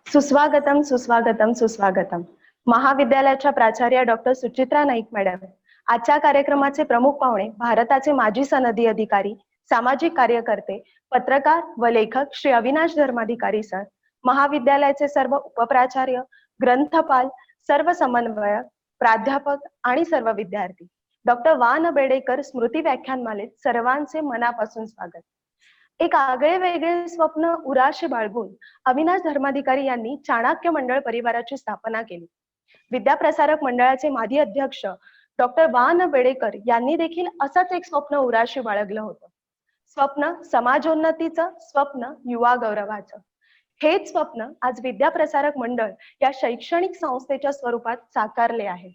सुस्वागतम सुस्वागतम सुस्वागतम. महाविद्यालयाच्या प्राचार्य डॉक्टर सुचित्रा नाईक मॅडम. आजच्या कार्यक्रमाचे प्रमुख पाहुणे भारताचे माजी सनदी अधिकारी, सामाजिक कार्यकर्ते, पत्रकार व लेखक श्री अविनाश धर्माधिकारी सर, महाविद्यालयाचे सर्व उपप्राचार्य, ग्रंथपाल, सर्व समन्वयक, प्राध्यापक आणि सर्व विद्यार्थी. डॉक्टर वा न बेडेकर स्मृती व्याख्यानमालेत सर्वांचे मनापासून स्वागत. एक आगळे वेगळे स्वप्न उराशी बाळगून अविनाश धर्माधिकारी यांनी चाणक्य मंडळ परिवाराची स्थापना केली. विद्याप्रसारक मंडळाचे माजी अध्यक्ष डॉक्टर वा न बेडेकर यांनी देखील असंच एक स्वप्न उराशी बाळगलं होतं. स्वप्न समाजोन्नतीचं, स्वप्न युवा गौरवाचं. हेच स्वप्न आज विद्याप्रसारक मंडळ या शैक्षणिक संस्थेच्या स्वरूपात साकारले आहे.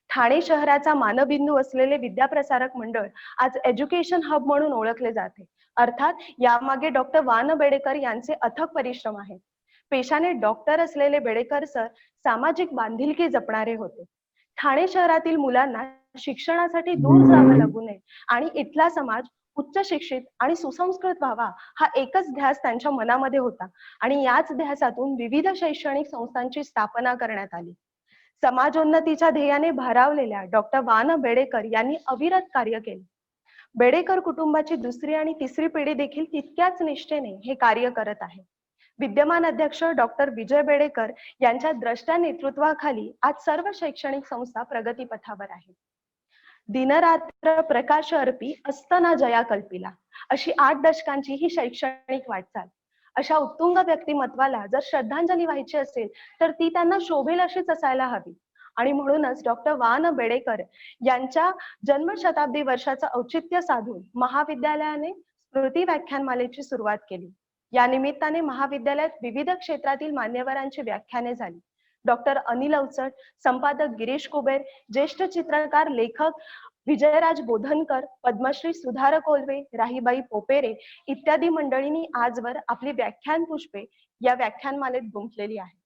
ठाणे शहराचा मानबिंदू असलेले विद्याप्रसारक मंडळ आज एज्युकेशन हब म्हणून ओळखले जाते. अर्थात यामागे डॉक्टर वा न बेडेकर यांचे अथक परिश्रम आहे. पेशाने डॉक्टर असलेले बेडेकर सर सामाजिक बांधिलकी जपणारे होते. ठाणे शहरातील मुलांना शिक्षणासाठी दूर जावं लागू नये आणि इथला समाज उच्च शिक्षित आणि सुसंस्कृत व्हावा हा एकच ध्यास त्यांच्या मनामध्ये होता आणि याच ध्यासातून विविध शैक्षणिक संस्थांची स्थापना करण्यात आली. समाजोन्नतीच्या ध्येयाने भारावलेल्या डॉक्टर वा न बेडेकर यांनी अविरत कार्य केले. बेडेकर कुटुंबाची दुसरी आणि तिसरी पिढी देखील तितक्याच निष्ठेने हे कार्य करत आहे. विद्यमान अध्यक्ष डॉक्टर विजय बेडेकर यांच्या द्रष्टा नेतृत्वाखाली आज सर्व शैक्षणिक संस्था प्रगतीपथावर आहेत. दिनरात्र प्रकाश अर्पी असताना जया कल्पिला अशी 8 दशकांची ही शैक्षणिक वाटचाल. अशा उत्तुंग व्यक्तिमत्वाला जर श्रद्धांजली व्हायची असेल तर ती त्यांना शोभेल अशीच असायला हवी. आणि म्हणूनच डॉक्टर वा न बेडेकर यांच्या जन्मशताब्दी वर्षाचं औचित्य साधून महाविद्यालयाने स्मृती व्याख्यानमालेची सुरुवात केली. या निमित्ताने महाविद्यालयात विविध क्षेत्रातील मान्यवरांची व्याख्याने झाली. डॉक्टर अनिल अवचट, संपादक गिरीश कुबेर, ज्येष्ठ चित्रकार लेखक विजयराज बोधनकर, पद्मश्री सुधार कोल्वे, राहीबाई पोपेरे इत्यादी मंडळींनी आजवर आपली व्याख्यान पुष्पे या व्याख्यानमालेत गुंफलेली आहे.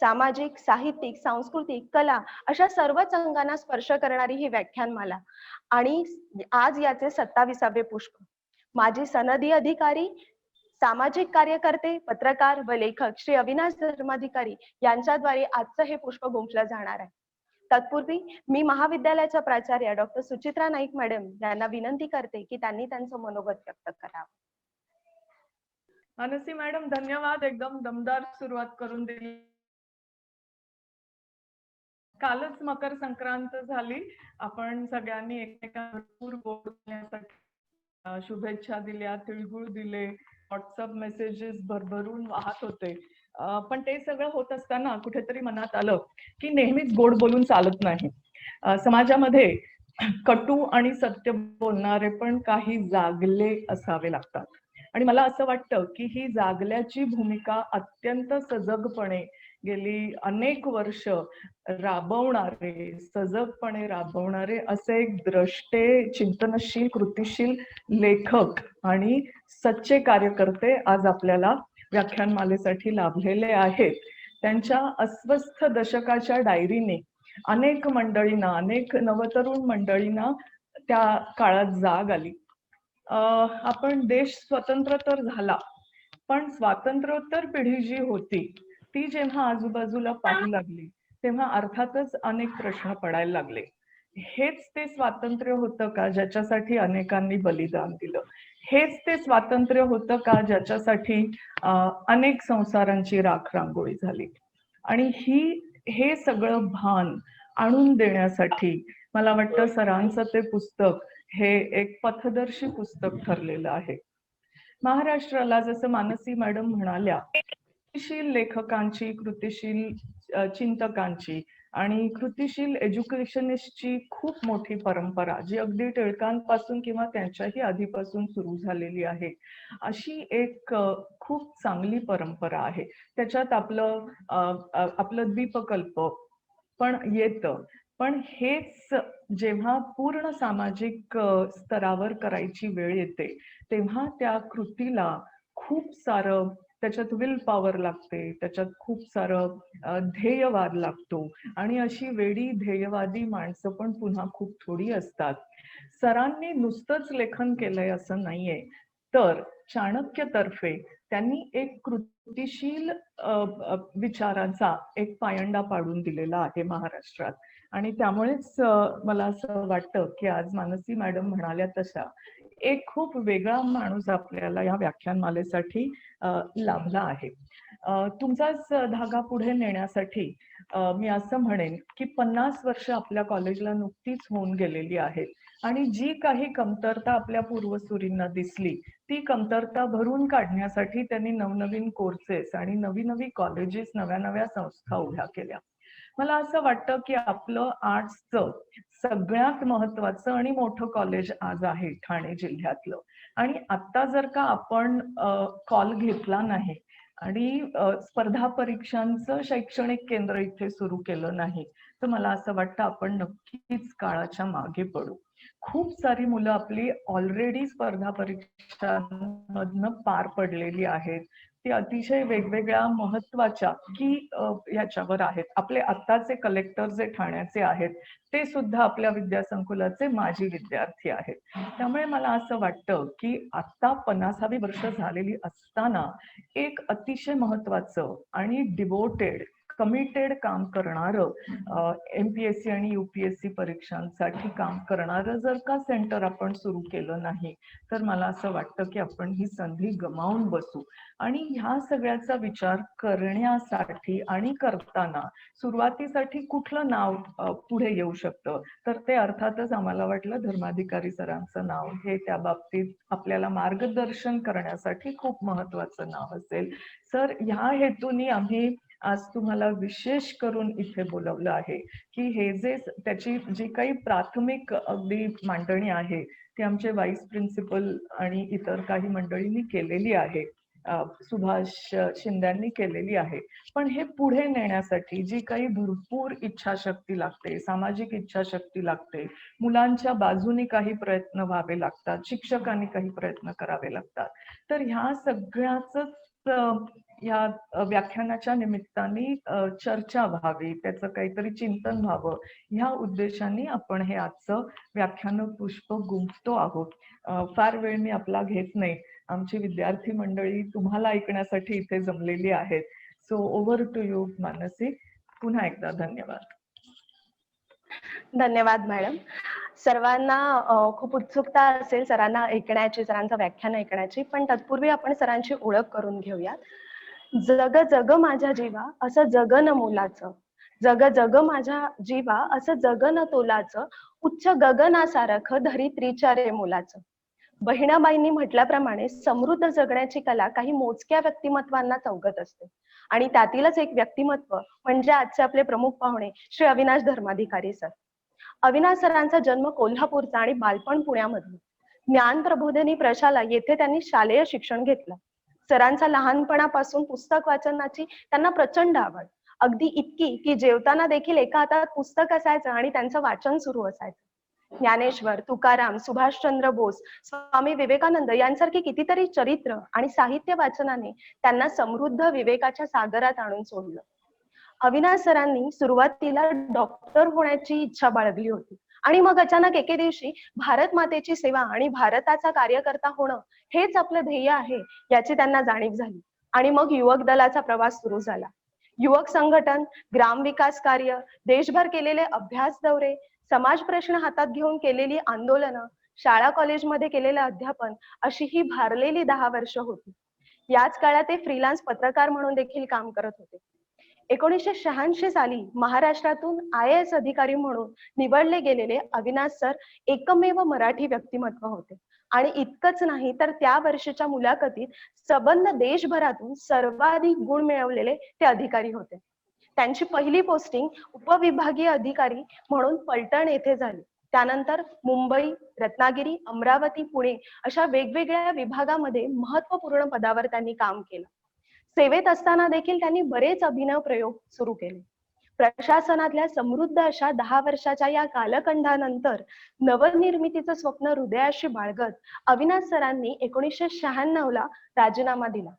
सामाजिक, साहित्यिक, सांस्कृतिक, कला अशा सर्वच अंगांना स्पर्श करणारी ही व्याख्यानमाला आणि आज याचे 27वे पुष्प. माजी सनदी अधिकारी, सामाजिक कार्यकर्ते, पत्रकार व लेखक श्री अविनाश धर्माधिकारी यांच्याद्वारे आजचं हे पुष्प गुंफलं जाणार आहे. तत्पूर्वी मी महाविद्यालयाच्या प्राचार्य डॉक्टर सुचित्रा नाईक मॅडम यांना विनंती करते की त्यांनी त्यांचं मनोगत व्यक्त करावं. मानसी मॅडम धन्यवाद. एकदम दमदार सुरुवात करून दिली. कालच मकर संक्रांत झाली. आपण सगळ्यांनी एकमेकांना भरपूर गोड बोलण्यासाठी शुभेच्छा दिल्या, तिळगुळ दिले, व्हॉट्सअप मेसेजेस भरभरून वाहत होते. पण ते सगळं होत असताना कुठेतरी मनात आलं की नेहमीच गोड बोलून चालत नाही. समाजामध्ये कटू आणि सत्य बोलणारे पण काही जागले असावे लागतात. आणि मला असं वाटतं की ही जागल्याची भूमिका अत्यंत सजगपणे गेली अनेक वर्ष राबवणारे, सजगपणे राबवणारे असे एक द्रष्टे, चिंतनशील, कृतिशील लेखक आणि सच्चे कार्यकर्ते आज आपल्याला व्याख्यानमालेसाठी लाभलेले आहेत. त्यांच्या अस्वस्थ दशकाच्या डायरीने अनेक मंडळींना, अनेक नवतरुण मंडळींना त्या काळात जाग आली. आपण देश स्वतंत्र तर झाला, पण स्वातंत्र्योत्तर पिढी जी होती ती जेव्हा आजूबाजूला पाहू लागली तेव्हा अर्थातच अनेक प्रश्न पडायला लागले. हेच ते स्वातंत्र्य होतं का ज्याच्यासाठी अनेकांनी बलिदान दिलं? हेच ते स्वातंत्र्य होतं का ज्याच्यासाठी अनेक संसारांची राख रांगोळी झाली? आणि हे सगळं भान आणून देण्यासाठी मला वाटतं सरांचं ते पुस्तक हे एक पथदर्शी पुस्तक ठरलेलं आहे. महाराष्ट्राला जसं मानसी मॅडम म्हणाल्या, कृतिशील लेखकांची, कृतिशील चिंतकांची आणि कृतिशील एज्युकेशनिस्टची खूप मोठी परंपरा जी अगदी टिळकांपासून किंवा त्यांच्याही आधीपासून सुरू झालेली आहे, अशी एक खूप चांगली परंपरा आहे. त्याच्यात आपलं द्वीपकल्प पण येतं. पण हेच जेव्हा पूर्ण सामाजिक स्तरावर करायची वेळ येते तेव्हा त्या कृतीला खूप सारं त्याच्यात विल पॉवर लागते, त्याच्यात खूप सारं ध्येयवाद लागतो आणि अशी वेडी ध्येयवादी माणसं पण पुन्हा खूप थोडी असतात. सरांनी नुसतंच लेखन केलंय असं नाहीये, तर चाणक्यतर्फे त्यांनी एक कृतिशील विचारांचा एक पायंडा पाडून दिलेला आहे महाराष्ट्रात. आणि त्यामुळेच मला असं वाटतं की आज मानसी मॅडम म्हणाल्या तशा एक खूप वेगळा माणूस आपल्याला या व्याख्यानमालेसाठी लाभला आहे. तुमचाच धागा पुढे नेण्यासाठी मी असं म्हणेन की 50 वर्ष आपल्या कॉलेजला नुकतीच होऊन गेलेली आहेत आणि जी काही कमतरता आपल्या पूर्वसुरींना दिसली ती कमतरता भरून काढण्यासाठी त्यांनी नवनवीन कोर्सेस आणि नवी नवी कॉलेजेस, नव्या नव्या संस्था उभ्या केल्या. मला असं वाटतं की आपलं आर्ट्सचं सगळ्यात महत्वाचं आणि मोठं कॉलेज आज आहे ठाणे जिल्ह्यातलं. आणि आता जर का आपण कॉल घेतला नाही आणि स्पर्धा परीक्षांचं शैक्षणिक केंद्र इथे सुरू केलं नाही तर मला असं वाटतं आपण नक्कीच काळाच्या मागे पडू. खूप सारी मुलं आपली ऑलरेडी स्पर्धा परीक्षांमधनं पार पडलेली आहेत. ती अतिशय वेगवेगळ्या महत्वाच्या की याच्यावर आहेत. आपले आत्ताचे कलेक्टर जे ठाण्याचे आहेत ते सुद्धा आपल्या विद्यासंकुलाचे माजी विद्यार्थी आहेत. त्यामुळे मला असं वाटतं की आता 50वी वर्ष झालेली असताना एक अतिशय महत्वाचं आणि डिवोटेड कमिटेड काम करणारं MPSC आणि UPSC परीक्षांसाठी काम करणारं जर का सेंटर आपण सुरू केलं नाही तर मला असं वाटतं की आपण ही संधी गमावून बसू. आणि ह्या सगळ्याचा विचार करण्यासाठी आणि करताना सुरुवातीसाठी कुठलं नाव पुढे येऊ शकतं तर ते अर्थातच आम्हाला वाटलं धर्माधिकारी सरांचं नाव हे त्या बाबतीत आपल्याला मार्गदर्शन करण्यासाठी खूप महत्वाचं नाव असेल. सर, ह्या हेतूने आम्ही आज तुम्हाला विशेष करून इथे बोलवलं आहे की हे जे त्याची जी काही प्राथमिक अगदी मांडणी आहे ती आमचे व्हाईस प्रिन्सिपल आणि इतर काही मंडळींनी केलेली आहे. सुभाष शिंद्यांनी केलेली आहे. पण हे पुढे नेण्यासाठी जी काही भरपूर इच्छाशक्ती लागते, सामाजिक इच्छाशक्ती लागते, मुलांच्या बाजूने काही प्रयत्न व्हावे लागतात, शिक्षकांनी काही प्रयत्न करावे लागतात. तर ह्या सगळ्याच या व्याख्यानाच्या निमित्ताने चर्चा व्हावी, त्याचं काहीतरी चिंतन व्हावं ह्या उद्देशाने आपण हे आजचं व्याख्यान पुष्प गुंफतो आहोत. फार वेळ मी आपला घेत नाही. आमची विद्यार्थी मंडळी तुम्हाला ऐकण्यासाठी इथे जमलेली आहेत. So over to you Mansi. पुन्हा एकदा धन्यवाद. धन्यवाद मॅडम. सर्वांना खूप उत्सुकता असेल सरांना ऐकण्याची, सरांचं व्याख्यान ऐकण्याची, पण तत्पूर्वी आपण सरांची ओळख करून घेऊयात. जग जग माझ्या जीवा असं जगन मोलाचं, जग जग माझ्या जीवा असं जगन तोलाचं, उच्च गगनासारख धरित्रीच्या रे मोलाचं. बहिणाबाईंनी म्हटल्याप्रमाणे समृद्ध जगण्याची कला काही मोजक्या व्यक्तिमत्वांना अवगत असते आणि त्यातीलच एक व्यक्तिमत्व म्हणजे आजचे आपले प्रमुख पाहुणे श्री अविनाश धर्माधिकारी सर. अविनाश सरांचा जन्म कोल्हापूरचा आणि बालपण पुण्यामधलं. ज्ञान प्रबोधिनी प्रशाला येथे त्यांनी शालेय शिक्षण घेतलं. सरांचा लहानपणापासून पुस्तक वाचनाची त्यांना प्रचंड आवड, अगदी इतकी की जेवताना देखील एका हातात पुस्तक असायचं आणि त्यांचं वाचन सुरू असायचं. ज्ञानेश्वर, तुकाराम, सुभाषचंद्र बोस, स्वामी विवेकानंद यांसारखी कितीतरी चरित्र आणि साहित्य वाचनाने त्यांना समृद्ध विवेकाच्या सागरात आणून सोडलं. अविनाश सरांनी सुरुवातीला डॉक्टर होण्याची इच्छा बाळगली होती आणि मग अचानक एके दिवशी भारत मातेची सेवा आणि भारताचा कार्यकर्ता होणं हेच आपलं ध्येय आहे याची त्यांना जाणीव झाली आणि मग युवक दलाचा प्रवास सुरू झाला. युवक संघटन, ग्रामविकास कार्य, देशभर केलेले अभ्यास दौरे, समाज प्रश्न हातात घेऊन केलेली आंदोलनं, शाळा कॉलेजमध्ये केलेलं अध्यापन अशी ही भारलेली 10 वर्ष होती. याच काळात ते फ्रीलान्स पत्रकार म्हणून देखील काम करत होते. 1986 साली महाराष्ट्रातून IAS अधिकारी म्हणून निवडले गेलेले अविनाश सर एकमेव मराठी व्यक्तिमत्व होते आणि इतकंच नाही तर त्या वर्षीच्या मुलाखतीत सबंध देशभरातून सर्वाधिक गुण मिळवलेले ते अधिकारी होते. त्यांची पहिली पोस्टिंग उपविभागीय अधिकारी म्हणून पलटण येथे झाली. त्यानंतर मुंबई, रत्नागिरी, अमरावती, पुणे अशा वेगवेगळ्या विभागामध्ये महत्वपूर्ण पदावर त्यांनी काम केलं. सेवेत असताना देखील त्यांनी बरेच अभिनव प्रयोग सुरू केले. प्रशासनातल्या समृद्ध अशा 10 वर्षाच्या या कालखंडानंतर नवनिर्मितीचं स्वप्न हृदयाशी बाळगत अविनाश सरांनी 1996 ला राजीनामा दिला.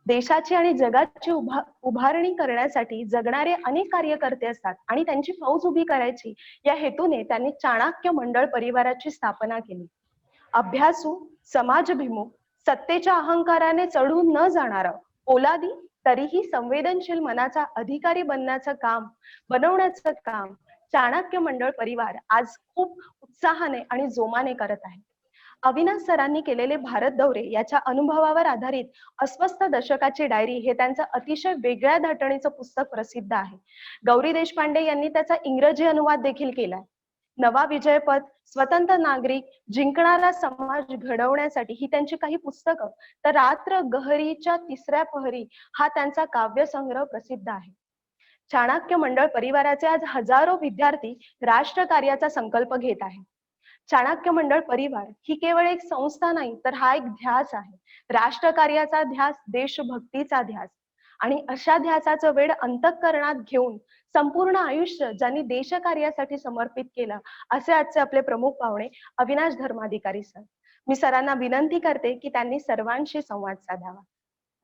देशाची आणि जगाची उभारणी करण्यासाठी जगणारे अनेक कार्यकर्ते असतात आणि त्यांची फौज उभी करायची या हेतूने त्यांनी चाणक्य मंडळ परिवाराची स्थापना केली. अभ्यासू, समाजभिमुख, सत्तेच्या अहंकाराने चढून न जाणारा, पोलादी तरीही संवेदनशील मनाचा अधिकारी बनवण्याचं काम चाणक्य मंडळ परिवार आज खूप उत्साहाने आणि जोमाने करत आहे. अविनाश सरांनी केलेले भारत दौरे याच्या अनुभवावर आधारित अस्वस्थ दशकाची डायरी हे त्यांचं अतिशय वेगळ्या धाटणीचं पुस्तक प्रसिद्ध आहे. गौरी देशपांडे यांनी त्याचा इंग्रजी अनुवाद देखील केलाय. नवा विजयपथ, स्वतंत्र नागरिक, जिंकणारा समाज घडवण्यासाठी ही त्यांची काही पुस्तकं, तर रात्र गहरीच्या तिसऱ्या पहरी हा त्यांचा काव्यसंग्रह प्रसिद्ध आहे. चाणक्य मंडळ परिवाराचे आज हजारो विद्यार्थी राष्ट्रकार्याचा संकल्प घेत आहेत. चाणक्य मंडळ परिवार ही केवळ एक संस्था नाही, तर हा एक ध्यास आहे. राष्ट्रकार्याचा ध्यास, देशभक्तीचा ध्यास. आणि अशा ध्यासाचं वेड अंतःकरणात घेऊन संपूर्ण आयुष्य ज्यांनी देशकार्यासाठी समर्पित केलं, असे आजचे आपले प्रमुख पाहुणे अविनाश धर्माधिकारी सर. मी सरांना विनंती करते की त्यांनी सर्वांशी संवाद साधावा.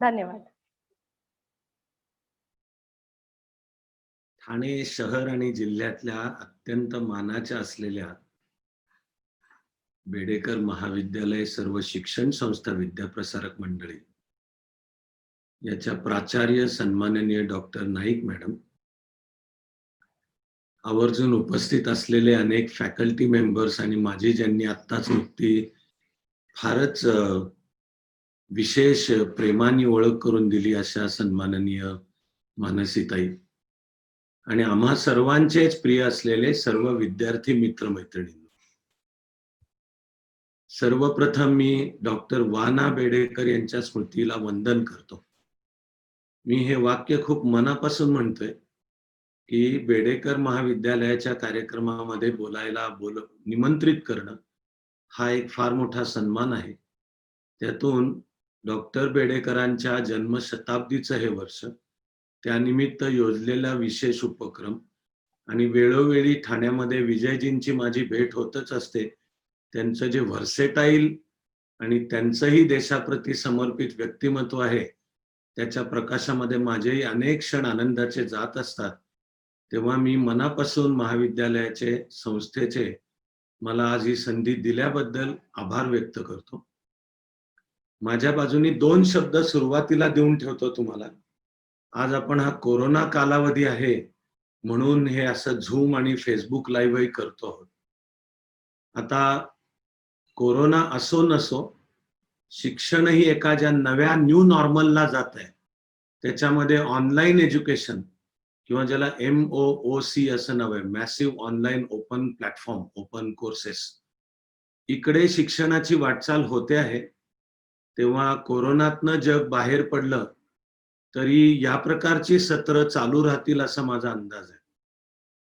धन्यवाद. ठाणे शहर आणि जिल्ह्यातल्या अत्यंत मानाच्या असलेल्या बेडेकर महाविद्यालय सर्व शिक्षण संस्था विद्याप्रसारक मंडळी याच्या प्राचार्य सन्माननीय डॉक्टर नाईक मॅडम, आवर्जून उपस्थित असलेले अनेक फॅकल्टी मेंबर्स आणि माझी ज्यांनी आत्ताच नुकती फारच विशेष प्रेमाने ओळख करून दिली अशा सन्माननीय मानसीताई आणि आम्हा सर्वांचेच प्रिय असलेले सर्व विद्यार्थी मित्र मैत्रिणी, सर्वप्रथम मी डॉक्टर वाना बेडेकर यांच्या स्मृतीला वंदन करतो. मी हे वाक्य खूप मनापासून म्हणतोय की बेडेकर महाविद्यालयाच्या कार्यक्रमामध्ये निमंत्रित करणं हा एक फार मोठा सन्मान आहे. त्यातून डॉक्टर बेडेकरांच्या जन्मशताब्दीचं हे वर्ष, त्यानिमित्त योजलेला विशेष उपक्रम आणि वेळोवेळी ठाण्यामध्ये विजयजींची माझी भेट होतच असते. त्यांचं जे व्हर्सेटाईल आणि त्यांचंही देशाप्रती समर्पित व्यक्तिमत्व आहे, त्याच्या प्रकाशामध्ये माझेही अनेक क्षण आनंदाचे जात असतात. तेव्हा मी मनापासून महाविद्यालयाचे, संस्थेचे मला आज ही संधी दिल्याबद्दल आभार व्यक्त करतो. माझ्या बाजूनी 2 शब्द सुरुवातीला देऊन ठेवतो तुम्हाला. आज आपण हा कोरोना कालावधी आहे म्हणून हे असं झूम आणि फेसबुक लाईव्हही करतो आहोत. आता कोरोना असो नसो, शिक्षणही एका ज्या नव्या न्यू नॉर्मलला जात आहे, त्याच्यामध्ये ऑनलाईन एज्युकेशन किंवा ज्याला MOOC असं नाव आहे, massive online open platform, open courses, इकडे शिक्षणाची वाटचाल होते आहे. तेव्हा कोरोनातनं जग बाहेर पडलं तरी या प्रकारची सत्र चालू राहतील असा माझा अंदाज आहे.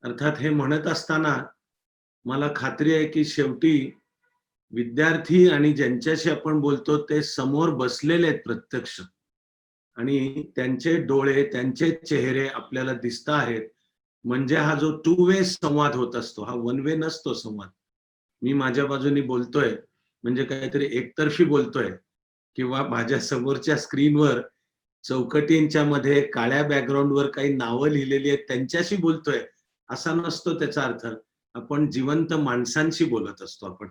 अर्थात हे म्हणत असताना मला खात्री आहे की शेवटी विद्यार्थी आणि ज्यांच्याशी आपण बोलतो ते समोर बसलेले आहेत प्रत्यक्ष, आणि त्यांचे डोळे, त्यांचे चेहरे आपल्याला दिसत आहेत. म्हणजे हा जो 2 वे संवाद होत असतो, हा 1 वे नसतो संवाद. मी माझ्या बाजूनी बोलतोय म्हणजे काहीतरी एकतर्फी बोलतोय, किंवा माझ्या समोरच्या स्क्रीनवर चौकटींच्या मध्ये काळ्या बॅकग्राऊंडवर काही नावं लिहिलेली आहेत त्यांच्याशी बोलतोय असा नसतो त्याचा अर्थ. आपण जिवंत माणसांशी बोलत असतो आपण,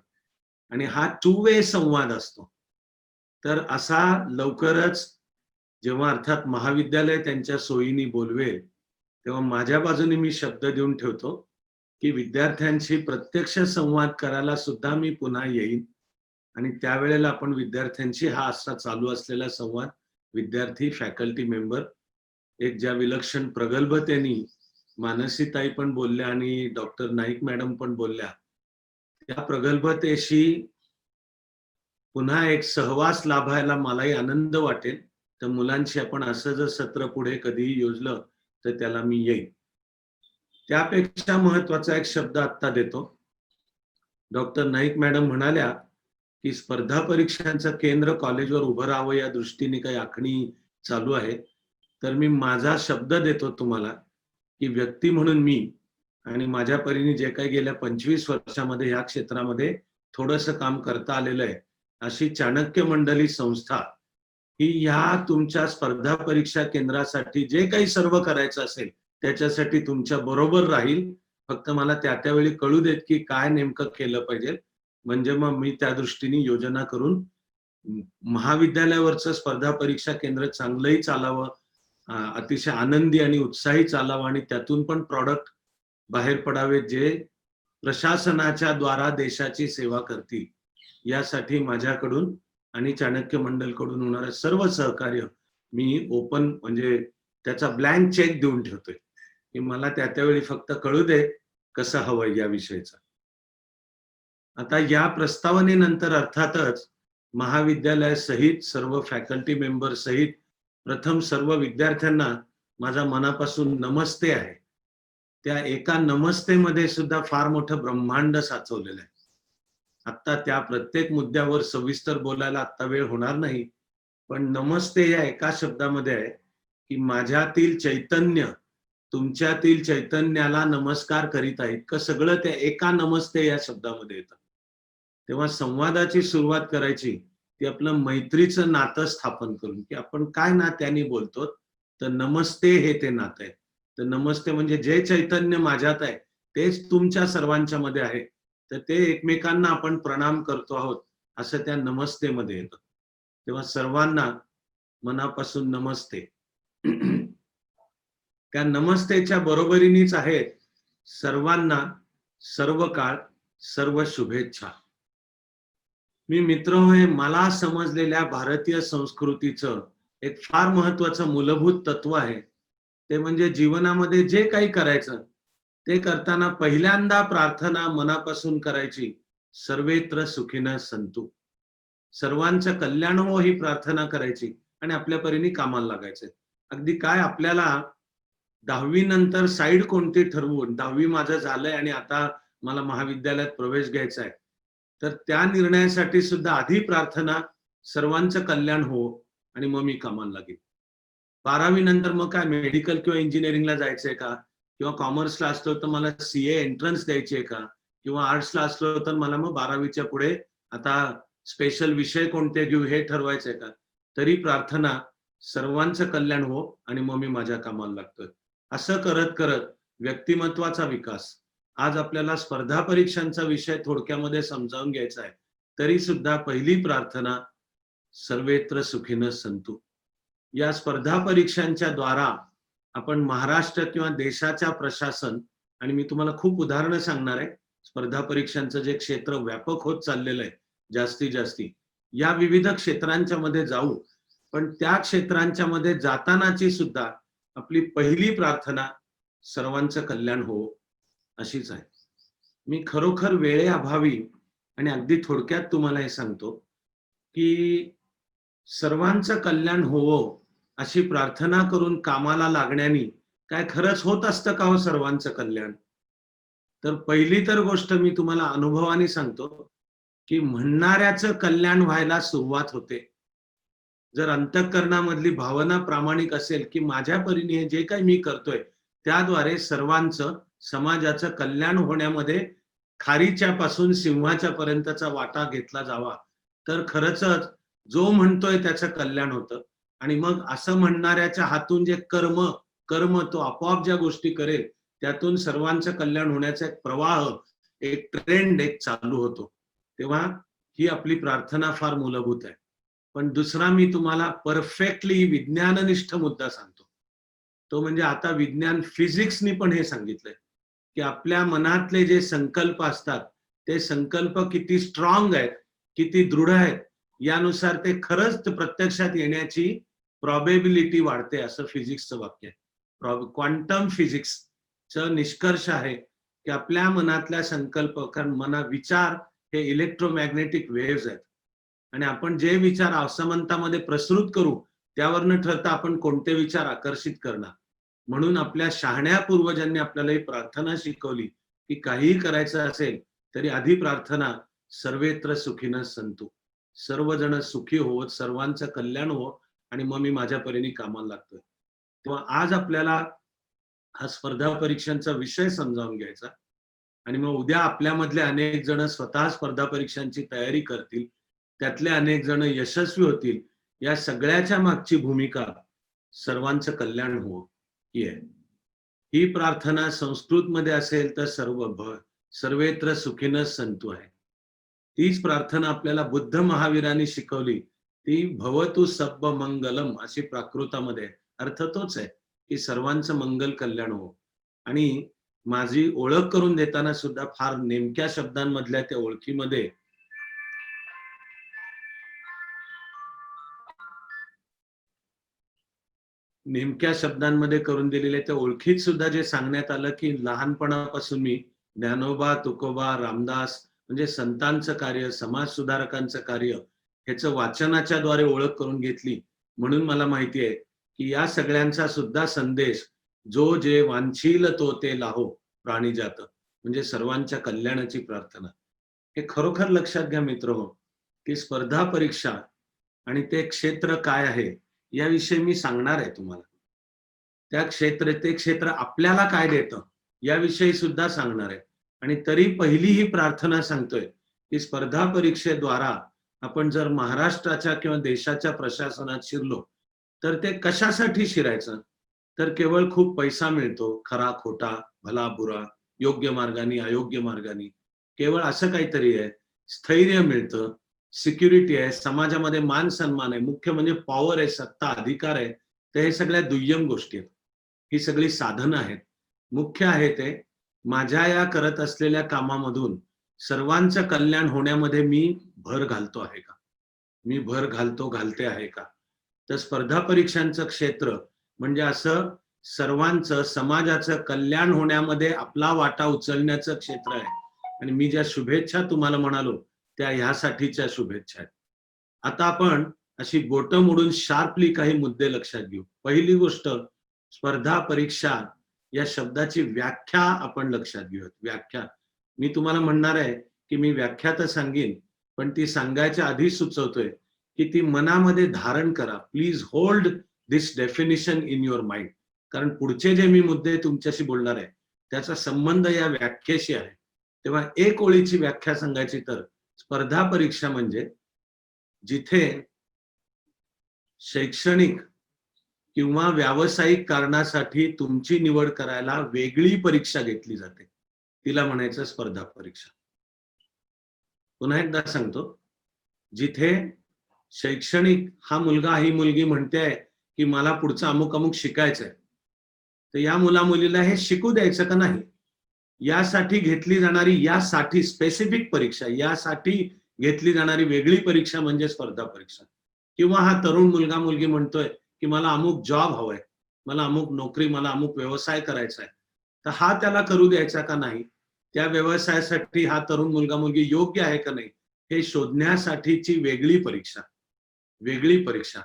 आणि हा 2 वे संवाद असतो. तर असा लवकरच जेव्हा अर्थात महाविद्यालय त्यांच्या सोयीने बोलवेल, तेव्हा माझ्या बाजूने मी शब्द देऊन ठेवतो की विद्यार्थ्यांशी प्रत्यक्ष संवाद करायला सुद्धा मी पुन्हा येईन, आणि त्यावेळेला आपण विद्यार्थ्यांशी हा असा चालू असलेला संवाद, विद्यार्थी, फॅकल्टी मेंबर, एक ज्या विलक्षण प्रगल्भतेने मानसीताई पण बोलल्या आणि डॉक्टर नाईक मॅडम पण बोलल्या, त्या प्रगल्भतेशी पुन्हा एक सहवास लाभायला मलाही आनंद वाटेल. तर मुलांशी आपण असं जर सत्र पुढे कधीही योजलं तर त्याला मी येईन. त्यापेक्षा महत्वाचा एक शब्द आत्ता देतो. डॉक्टर नाईक मॅडम म्हणाल्या की स्पर्धा परीक्षांचं केंद्र कॉलेजवर उभं राहावं या दृष्टीने काही आखणी चालू आहे. तर मी माझा शब्द देतो तुम्हाला की व्यक्ती म्हणून मी आणि माझ्या परीने जे काही गेल्या 25 वर्षामध्ये या क्षेत्रामध्ये थोडंसं काम करता आलेलं आहे, अशी चाणक्य मंडली संस्था ही ह्या तुमच्या स्पर्धा परीक्षा केंद्रासाठी जे काही सर्व करायचं असेल त्याच्यासाठी तुमच्या बरोबर राहील. फक्त मला त्यावेळी कळू देत की काय नेमकं केलं पाहिजे, म्हणजे मग मी त्या दृष्टीने योजना करून महाविद्यालयावरचं स्पर्धा परीक्षा केंद्र चांगलंही चालावं, अतिशय आनंदी आणि उत्साही चालावं आणि त्यातून पण प्रॉडक्ट बाहेर पडावे जे प्रशासनाच्या द्वारा देशाची सेवा करतील. यासाठी माझ्याकडून आणि चाणक्य मंडलकडून होणारं सर्व सहकार्य मी ओपन म्हणजे त्याचा ब्लँक चेक देऊन ठेवतोय की मला त्यावेळी फक्त कळू दे कसं हवंय या विषयीचं. आता या प्रस्तावनेनंतर अर्थातच महाविद्यालयासहित सर्व फॅकल्टी मेंबर सहित प्रथम सर्व विद्यार्थ्यांना माझा मनापासून नमस्ते आहे. त्या एका नमस्तेमध्ये सुद्धा फार मोठं ब्रह्मांड साचवलेलं आहे. आता त्या प्रत्येक मुद्द्यावर सविस्तर बोलायला आता वेळ होणार नाही, पण नमस्ते या एका शब्दामध्ये आहे की माझ्यातील चैतन्य तुमच्यातील चैतन्याला नमस्कार करीत आहे. इतकं सगळं त्या एका नमस्ते या शब्दामध्ये येतं. तेव्हा संवादाची सुरुवात करायची ती आपलं मैत्रीचं नातं स्थापन करून, की आपण काय नात्याने बोलतो, तर नमस्ते हे ते नातं आहे. तर नमस्ते म्हणजे जे चैतन्य माझ्यात आहे तेच तुमच्या सर्वांच्या मध्ये आहे, तर ते एकमेकांना आपण प्रणाम करतो आहोत असं त्या नमस्तेमध्ये येतं. तेव्हा सर्वांना मनापासून नमस्ते. त्या नमस्तेच्या बरोबरीनेच आहेत सर्वांना सर्व काळ सर्व शुभेच्छा. मी मित्र होय, मला समजलेल्या भारतीय संस्कृतीचं एक फार महत्वाचं मूलभूत तत्व आहे, ते म्हणजे जीवनामध्ये जे काही करायचं ते करताना पहिल्यांदा प्रार्थना मनापासून करायची, सर्वेत्र सुखिनः सन्तु. सर्वांचं कल्याण हो ही प्रार्थना करायची आणि आपल्या परीने कामाला लागायचं. अगदी काय आपल्याला 10वी नंतर साईड कोणती ठरवून, 10वी माझं झालंय आणि आता मला महाविद्यालयात प्रवेश घ्यायचा आहे, तर त्या निर्णयासाठी सुद्धा आधी प्रार्थना सर्वांचं कल्याण हो आणि मग मी कामाला लागेल. 12वी नंतर मग काय मेडिकल किंवा इंजिनिअरिंगला जायचंय का, किंवा कॉमर्सला असलो तर मला सीए एंट्रन्स द्यायची आहे का, किंवा आर्ट्सला असलो तर मला मग 12वीच्या पुढे आता स्पेशल विषय कोणते घेऊ हे ठरवायचंय का, तरी प्रार्थना सर्वांचं कल्याण हो आणि मग मी माझ्या कामाला लागतोय. असं करत करत व्यक्तिमत्वाचा विकास, आज आपल्याला स्पर्धा परीक्षांचा विषय थोडक्यामध्ये समजावून घ्यायचा आहे, तरी सुद्धा पहिली प्रार्थना सर्वेत्र सुखिनः सन्तु. या स्पर्धा परीक्षांच्या द्वारा आपण महाराष्ट्र किंवा देशाच्या प्रशासन, आणि मी तुम्हाला खूप उदाहरणं सांगणार आहे, स्पर्धा परीक्षांचं जे क्षेत्र व्यापक होत चाललेलं आहे जास्तीत जास्ती, या विविध क्षेत्रांच्या मध्ये जाऊ, पण त्या क्षेत्रांच्या मध्ये जातानाची सुद्धा आपली पहिली प्रार्थना सर्वांचं कल्याण हो अशीच आहे. मी खरोखर वेळेअभावी आणि अगदी थोडक्यात तुम्हाला हे सांगतो की सर्वांचं कल्याण होवो अशी प्रार्थना करून कामाला लागण्याने काय खरंच होत असतं का हो सर्वांचं कल्याण? तर पहिली तर गोष्ट मी तुम्हाला अनुभवाने सांगतो की म्हणणाऱ्याचं कल्याण व्हायला सुरुवात होते. जर अंतःकरणामधली भावना प्रामाणिक असेल की माझ्या परीने हे जे काही मी करतोय त्याद्वारे सर्वांचं समाजाचं कल्याण होण्यामध्ये खारीच्या पासून सिंहाच्या पर्यंतचा वाटा घेतला जावा, तर खरंच जो म्हणतोय त्याचं कल्याण होतं. आणि मग असं म्हणणाऱ्याच्या हातून जे कर्म तो आपोआप ज्या गोष्टी करेल त्यातून सर्वांचं कल्याण होण्याचा एक प्रवाह, एक ट्रेंड एक चालू होतो. तेव्हा ही आपली प्रार्थना फार मूलभूत आहे. पण दुसरा मी तुम्हाला परफेक्टली विज्ञाननिष्ठ मुद्दा सांगतो, तो म्हणजे आता विज्ञान फिजिक्सनी पण हे सांगितलंय की आपल्या मनातले जे संकल्प असतात ते संकल्प किती स्ट्रॉंग आहेत, किती दृढ आहेत, यानुसार ते खरंच प्रत्यक्षात येण्याची प्रॉबेबिलिटी वाढते, असं फिजिक्सचं वाक्य आहे. क्वांटम फिजिक्सचं निष्कर्ष आहे की आपल्या मनातल्या संकल्प, कारण विचार हे इलेक्ट्रोमॅग्नेटिक वेव्हज आहेत आणि आपण जे विचार असमंतामध्ये प्रसृत करू त्यावरनं ठरतं आपण कोणते विचार आकर्षित करणार. म्हणून आपल्या शहाण्या पूर्वजांनी आपल्याला ही प्रार्थना शिकवली की काहीही करायचं असेल तरी आधी प्रार्थना सर्वेत्र सुखिनः सन्तु, सर्वजण सुखी होत, सर्वांचं कल्याण हो आणि मग मी माझ्या परीने कामाला लागतोय. तेव्हा आज आपल्याला हा स्पर्धा परीक्षांचा विषय समजावून घ्यायचा आणि मग उद्या आपल्यामधले अनेक जण स्वतः स्पर्धा परीक्षांची तयारी करतील, त्यातले अनेक जण यशस्वी होतील. या सगळ्याच्या मागची भूमिका सर्वांचं कल्याण हो ही आहे. ही प्रार्थना संस्कृत मध्ये असेल तर सर्वेत्र सुखिनः सन्तु आहे. तीच प्रार्थना आपल्याला बुद्ध महावीरांनी शिकवली ती भवतु सब्ब मंगलम अशी प्राकृतामध्ये आहे. अर्थ तोच आहे की सर्वांचं मंगल कल्याण हो. आणि माझी ओळख करून देताना सुद्धा फार नेमक्या शब्दांमधल्या त्या ओळखीमध्ये नेमक्या शब्दांमध्ये करून दिलेल्या त्या ओळखीत सुद्धा जे सांगण्यात आलं की लहानपणापासून मी ज्ञानोबा, तुकोबा, रामदास म्हणजे संतांचं कार्य, समाज सुधारकांचं कार्य ह्याचं वाचनाच्या द्वारे ओळख करून घेतली. म्हणून मला माहिती आहे की या सगळ्यांचा सुद्धा संदेश जो जे वांछील तो ते लाहो प्राणिजात म्हणजे सर्वांच्या कल्याणाची प्रार्थना. हे खरोखर लक्षात घ्या मित्रहो की स्पर्धा परीक्षा आणि ते क्षेत्र काय आहे याविषयी मी सांगणार आहे तुम्हाला. ते क्षेत्र आपल्याला काय देतं याविषयी सुद्धा सांगणार आहे. आणि तरी पहिली ही प्रार्थना सांगतोय की स्पर्धा परीक्षेद्वारा आपण जर महाराष्ट्राच्या किंवा देशाच्या प्रशासनात शिरलो तर ते कशासाठी शिरायचं? तर केवळ खूप पैसा मिळतो, खरा खोटा, भला बुरा, योग्य मार्गाने अयोग्य मार्गाने, केवळ असं काहीतरी आहे, स्थैर्य मिळतं, सिक्युरिटी आहे, समाजामध्ये मान सन्मान आहे, मुख्य म्हणजे पॉवर आहे, सत्ता अधिकार आहे. तर हे सगळ्या दुय्यम गोष्टी आहेत. ही सगळी साधनं आहेत. मुख्य आहे ते माझ्या या करत असलेल्या कामामधून सर्वांचं कल्याण होण्यामध्ये मी भर घालतो आहे का? मी भर घालते आहे का? तर स्पर्धा परीक्षांचं क्षेत्र म्हणजे असं सर्वांचं समाजाचं कल्याण होण्यामध्ये आपला वाटा उचलण्याचं क्षेत्र आहे. आणि मी ज्या शुभेच्छा तुम्हाला म्हणालो त्या ह्यासाठीच्या शुभेच्छा आहेत. आता आपण अशी बोटं मोडून शार्पली काही मुद्दे लक्षात घेऊ. पहिली गोष्ट, स्पर्धा परीक्षा या शब्दाची व्याख्या आपण लक्षात घेऊयात. व्याख्या मी तुम्हाला म्हणणार आहे की मी व्याख्या तर सांगेन, पण ती सांगायच्या आधी सुचवतोय की ती मनामध्ये धारण करा. Please hold this definition in your mind. कारण पुढचे जे मी मुद्दे तुमच्याशी बोलणार आहे त्याचा संबंध या व्याख्येशी आहे. तेव्हा एक ओळीची व्याख्या सांगायची तर स्पर्धा परीक्षा म्हणजे जिथे शैक्षणिक किंवा व्यावसायिक कारणासाठी तुमची निवड करायला वेगळी परीक्षा घेतली जाते, तिला म्हणायचं स्पर्धा परीक्षा. पुन्हा एकदा सांगतो, जिथे शैक्षणिक हा मुलगा ही मुलगी म्हणते की मला पुढचं अमुक अमुक शिकायचंय, तर या मुला मुलीला हे शिकू द्यायचं का नाही यासाठी घेतली जाणारी, यासाठी स्पेसिफिक परीक्षा, यासाठी घेतली जाणारी वेगळी परीक्षा म्हणजे स्पर्धा परीक्षा. किंवा हा तरुण मुलगा मुलगी म्हणतोय की मला अमुक जॉब हवाय, मला अमुक नोकरी, मला अमुक व्यवसाय करायचा आहे, तर हा त्याला करू द्यायचा का नाही, त्या व्यवसायासाठी हा तरुण मुलगा मुलगी योग्य आहे का नाही हे शोधण्यासाठीची वेगळी परीक्षा. वेगळी परीक्षा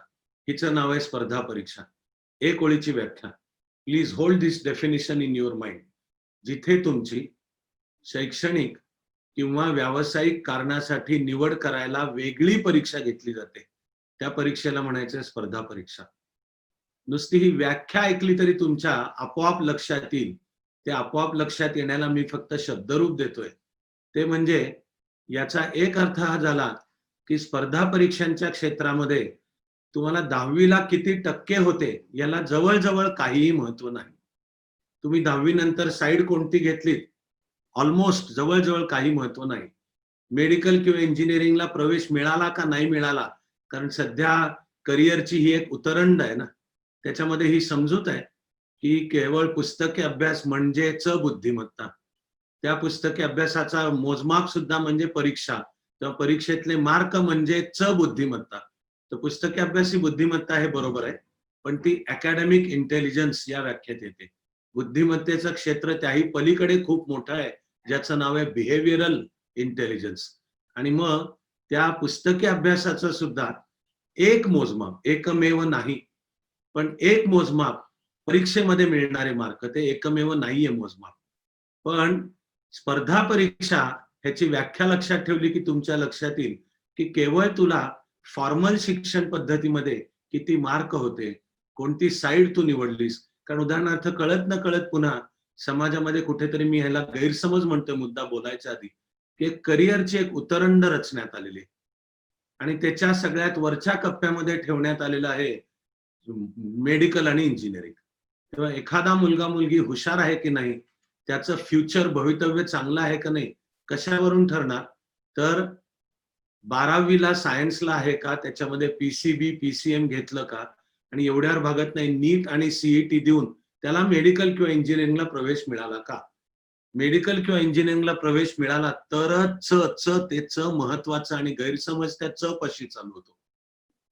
हिचं नाव आहे स्पर्धा परीक्षा. एक ओळीची व्याख्या. Please hold this definition in your mind. जिथे तुमची शैक्षणिक किंवा व्यावसायिक कारणासाठी निवड करायला वेगळी परीक्षा घेतली जाते त्या परीक्षेला म्हणायचं स्पर्धा परीक्षा. नुसती ही व्याख्या ऐकली तरी तुमच्या आपोआप लक्षात येईल. ते आपोआप लक्षात येण्याला मी फक्त शब्दरूप देतोय. ते म्हणजे याचा एक अर्थ हा झाला की स्पर्धा परीक्षांच्या क्षेत्रामध्ये तुम्हाला 10वीला किती टक्के होते याला जवळजवळ काहीही महत्व नाही. तुम्ही 10वी नंतर साईड कोणती घेतलीत ऑलमोस्ट जवळजवळ काही महत्व नाही. मेडिकल किंवा इंजिनिअरिंगला प्रवेश मिळाला का नाही मिळाला, कारण सध्या करिअरची ही एक उतरंड आहे ना, त्याच्यामध्ये ही समजूत आहे की केवळ पुस्तकी अभ्यास म्हणजेच बुद्धिमत्ता. त्या पुस्तकी अभ्यासाचा मोजमाप सुद्धा म्हणजे परीक्षा किंवा परीक्षेतले मार्क म्हणजेच बुद्धिमत्ता. तर पुस्तकी अभ्यास ही बुद्धिमत्ता हे बरोबर आहे, पण ती अकॅडमिक इंटेलिजन्स या व्याख्येत येते. बुद्धिमत्तेचं क्षेत्र त्याही पलीकडे खूप मोठं आहे ज्याचं नाव आहे बिहेवियरल इंटेलिजन्स. आणि मग त्या पुस्तकी अभ्यासाचं सुद्धा एक मोजमाप, एकमेव नाही, पण एक मोजमाप परीक्षेमध्ये मिळणारे मार्क ते एकमेव नाहीये मोजमाप. पण स्पर्धा परीक्षा ह्याची व्याख्या लक्षात ठेवली की तुमच्या लक्षात येईल की केवळ तुला फॉर्मल शिक्षण पद्धतीमध्ये किती मार्क होते, कोणती साईड तू निवडलीस. कारण उदाहरणार्थ कळत न कळत पुन्हा समाजामध्ये कुठेतरी मी ह्याला गैरसमज म्हणतोय मुद्दा बोलायच्या आधी, की करिअरची एक उतरंड रचण्यात आलेली आहे आणि त्याच्या सगळ्यात वरच्या कप्प्यामध्ये ठेवण्यात आलेलं आहे मेडिकल आणि इंजिनिअरिंग. तेव्हा एखादा मुलगा मुलगी हुशार आहे की नाही, त्याचं फ्युचर भवितव्य चांगलं आहे का नाही, कशावरून ठरणार, तर 12वीला सायन्सला आहे का, त्याच्यामध्ये PCB PCM घेतलं का, आणि एवढ्यावर भागत नाही, नीट आणि CET देऊन त्याला मेडिकल किंवा इंजिनिअरिंगला प्रवेश मिळाला का. मेडिकल किंवा इंजिनिअरिंगला प्रवेश मिळाला तरच ते महत्वाचं, आणि गैरसमज त्या पाशी चालू होतो.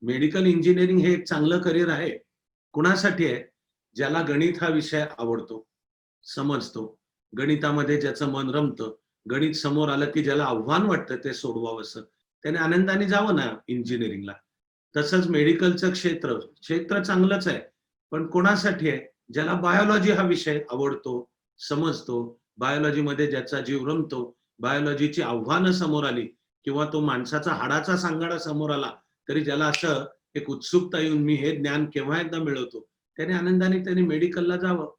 मेडिकल इंजिनिअरिंग हे एक चांगलं करिअर आहे. कुणासाठी आहे? ज्याला गणित हा विषय आवडतो, समजतो, गणितामध्ये ज्याचं मन रमतं, गणित समोर आलं की ज्याला आव्हान वाटतं ते सोडवावंसं, त्याने आनंदाने जावं ना इंजिनिअरिंगला. तसंच मेडिकलचं क्षेत्र चांगलंच आहे, पण कोणासाठी आहे? ज्याला बायोलॉजी हा विषय आवडतो, समजतो, बायोलॉजीमध्ये ज्याचा जीव रमतो, बायोलॉजीची आव्हानं समोर आली किंवा तो माणसाचा हाडाचा सांगाडा समोर आला तरी ज्याला असं एक उत्सुकता येऊन मी हे ज्ञान केव्हा एकदा मिळवतो, त्याने आनंदाने त्याने मेडिकलला जावं.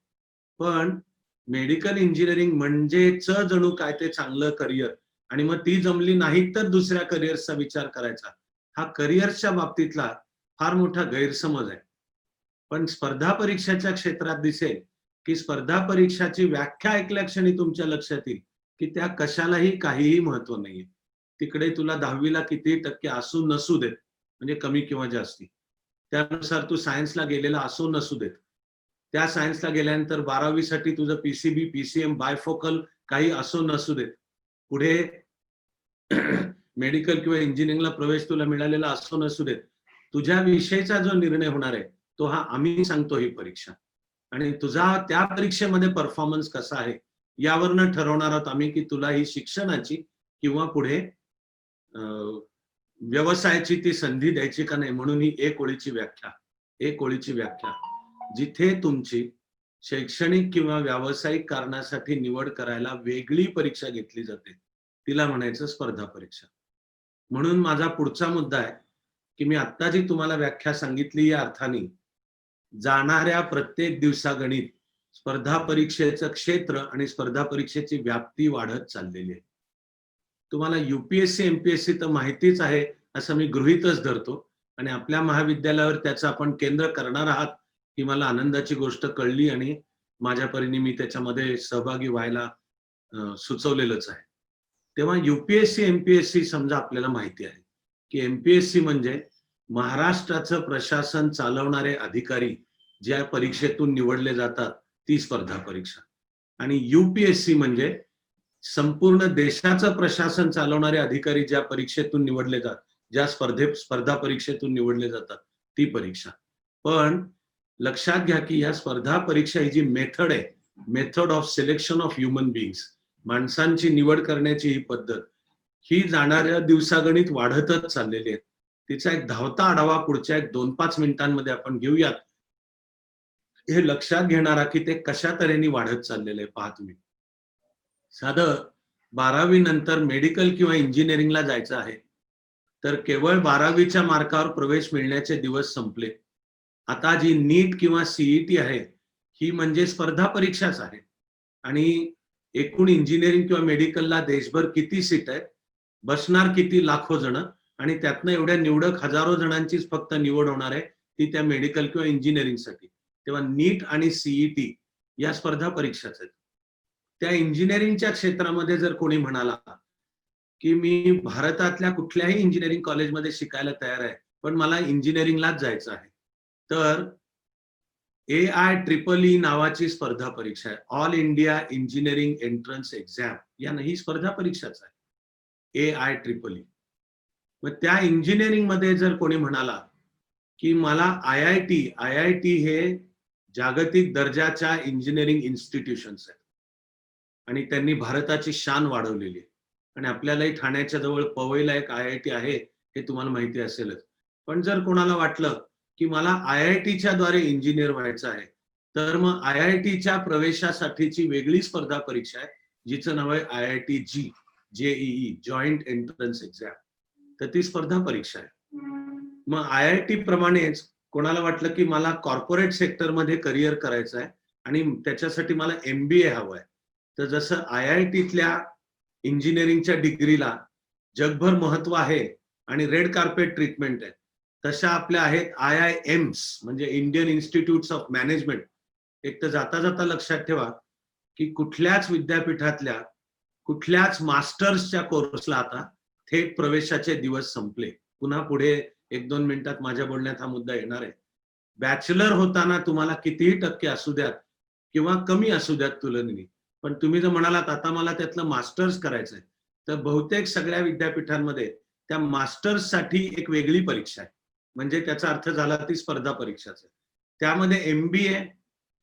पण मेडिकल इंजिनिअरिंग म्हणजेच जणू काय ते चांगलं करिअर, आणि मग ती जमली नाही तर दुसऱ्या करिअर्सचा विचार करायचा. हा करिअर्सच्या बाबतीतला फार मोठा गैरसमज आहे. पण स्पर्धा परीक्षाच्या क्षेत्रात दिसेल की स्पर्धा परीक्षाची व्याख्या ऐकल्या क्षणी तुमच्या लक्षात येईल की त्या कशालाही काहीही महत्व नाहीये. तिकडे तुला 10वीला किती टक्के असू नसू देत, म्हणजे कमी किंवा जास्ती, त्यानुसार तू सायन्सला गेलेला असो नसू देत, त्या सायन्सला गेल्यानंतर 12वीसाठी तुझं PCB PCM बायफोकल काही असो नसू देत, पुढे मेडिकल किंवा इंजिनिअरिंगला प्रवेश तुला मिळालेला असो नसू देत, तुझ्या विषयीचा जो निर्णय होणार आहे तो हा आम्ही सांगतो ही परीक्षा, आणि तुझा त्या परीक्षेमध्ये परफॉर्मन्स कसा आहे यावरनं ठरवणार आहोत आम्ही की तुला ही शिक्षणाची किंवा पुढे व्यवसायाची ती संधी द्यायची का नाही. म्हणून ही एक ओळीची व्याख्या जिथे तुमची शैक्षणिक किंवा व्यावसायिक कारणासाठी निवड करायला वेगळी परीक्षा घेतली जाते, तिला म्हणायचं स्पर्धा परीक्षा. म्हणून माझा पुढचा मुद्दा आहे की मी आत्ता जी तुम्हाला व्याख्या सांगितली या अर्थाने जाणाऱ्या प्रत्येक दिवसागणिक स्पर्धा परीक्षेचं क्षेत्र आणि स्पर्धा परीक्षेची व्याप्ती वाढत चाललेली आहे. तुम्हाला UPSC MPSC तर माहितीच आहे असं मी गृहीतच धरतो, आणि आपल्या महाविद्यालयावर त्याचं आपण केंद्र करणार आहात ही मला आनंदाची गोष्ट कळली, आणि माझ्या परीने मी त्याच्यामध्ये सहभागी व्हायला सुचवलेलंच आहे. तेव्हा UPSC MPSC समजा आपल्याला माहिती आहे की MPSC म्हणजे महाराष्ट्राचं प्रशासन चालवणारे अधिकारी ज्या परीक्षेतून निवडले जातात ती स्पर्धा परीक्षा, आणि UPSC म्हणजे संपूर्ण देशाचं प्रशासन चालवणारे अधिकारी ज्या परीक्षेतून निवडले जातात, ज्या स्पर्धा परीक्षेतून निवडले जातात ती परीक्षा. पण लक्षात घ्या की या स्पर्धा परीक्षा ही जी मेथड आहे, method of selection of human beings, माणसांची निवड करण्याची ही पद्धत, ही जाणाऱ्या दिवसागणिक वाढतच चाललेली आहे. तिचा एक धावता आढावा पुढच्या एक 2-5 मिनिटांमध्ये आपण घेऊयात. हे लक्षात घेणारा की ते कशा तऱ्हेने वाढत चाललेलं आहे पहा तुम्ही. साधं 12वी नंतर मेडिकल किंवा इंजिनिअरिंगला जायचं आहे तर केवळ 12वीच्या मार्कावर प्रवेश मिळण्याचे दिवस संपले. आता जी नीट किंवा CET आहे ही म्हणजे स्पर्धा परीक्षाच आहे, आणि एकूण इंजिनिअरिंग किंवा मेडिकलला देशभर किती सीट आहेत, बसणार किती लाखो जण, आणि त्यातनं एवढ्या निवडक हजारो जणांचीच फक्त निवड होणार आहे ती त्या मेडिकल किंवा इंजिनिअरिंगसाठी. तेव्हा नीट आणि CET या स्पर्धा परीक्षाच आहेत. त्या इंजिनिअरिंगच्या क्षेत्रामध्ये जर कोणी म्हणाला की मी भारतातल्या कुठल्याही इंजिनिअरिंग कॉलेजमध्ये शिकायला तयार आहे पण मला इंजिनिअरिंगलाच जायचं आहे, तर AIEEE नावाची स्पर्धा परीक्षा आहे, all India engineering entrance exam, या ही स्पर्धा परीक्षाच आहे AIEEE. मग त्या इंजिनिअरिंग मध्ये जर कोणी म्हणाला की मला IIT हे जागतिक दर्जाच्या इंजिनिअरिंग इन्स्टिट्यूशन्स आहेत आणि त्यांनी भारताची शान वाढवलेली आहे, आणि आपल्यालाही ठाण्याच्या जवळ पवईला एक IIT आहे हे तुम्हाला माहिती असेलच. पण जर कोणाला वाटलं की मला IITच्या द्वारे इंजिनियर व्हायचं आहे, तर मग IITच्या प्रवेशासाठीची वेगळी स्पर्धा परीक्षा आहे जिचं नाव आहे IIT JEE joint entrance exam. तर ती स्पर्धा परीक्षा आहे. मग IIT प्रमाणेच कोणाला वाटलं की मला कॉर्पोरेट सेक्टरमध्ये करिअर करायचं आहे आणि त्याच्यासाठी मला MBA हवं आहे, तर जसं IITतल्या इंजिनिअरिंगच्या डिग्रीला जगभर महत्व आहे आणि रेड कार्पेट ट्रीटमेंट आहे, तशा आपल्या आहेत IIMs म्हणजे इंडियन इन्स्टिट्यूट्स ऑफ मॅनेजमेंट. एक तर जाता जाता लक्षात ठेवा की कुठल्याच विद्यापीठातल्या कुठल्याच मास्टर्सच्या कोर्सला आता थेट प्रवेशाचे दिवस संपले. पुन्हा पुढे 1-2 मिनिटात माझ्या बोलण्यात हा मुद्दा येणार आहे. बॅचलर होताना तुम्हाला कितीही टक्के असू द्यात किंवा कमी असू द्यात तुलनेने, पण तुम्ही जर म्हणालात आता मला त्यातलं मास्टर्स करायचंय, तर बहुतेक सगळ्या विद्यापीठांमध्ये त्या मास्टर्ससाठी एक वेगळी परीक्षा आहे. म्हणजे त्याचा अर्थ झाला ती स्पर्धा परीक्षाच आहे. त्यामध्ये MBA,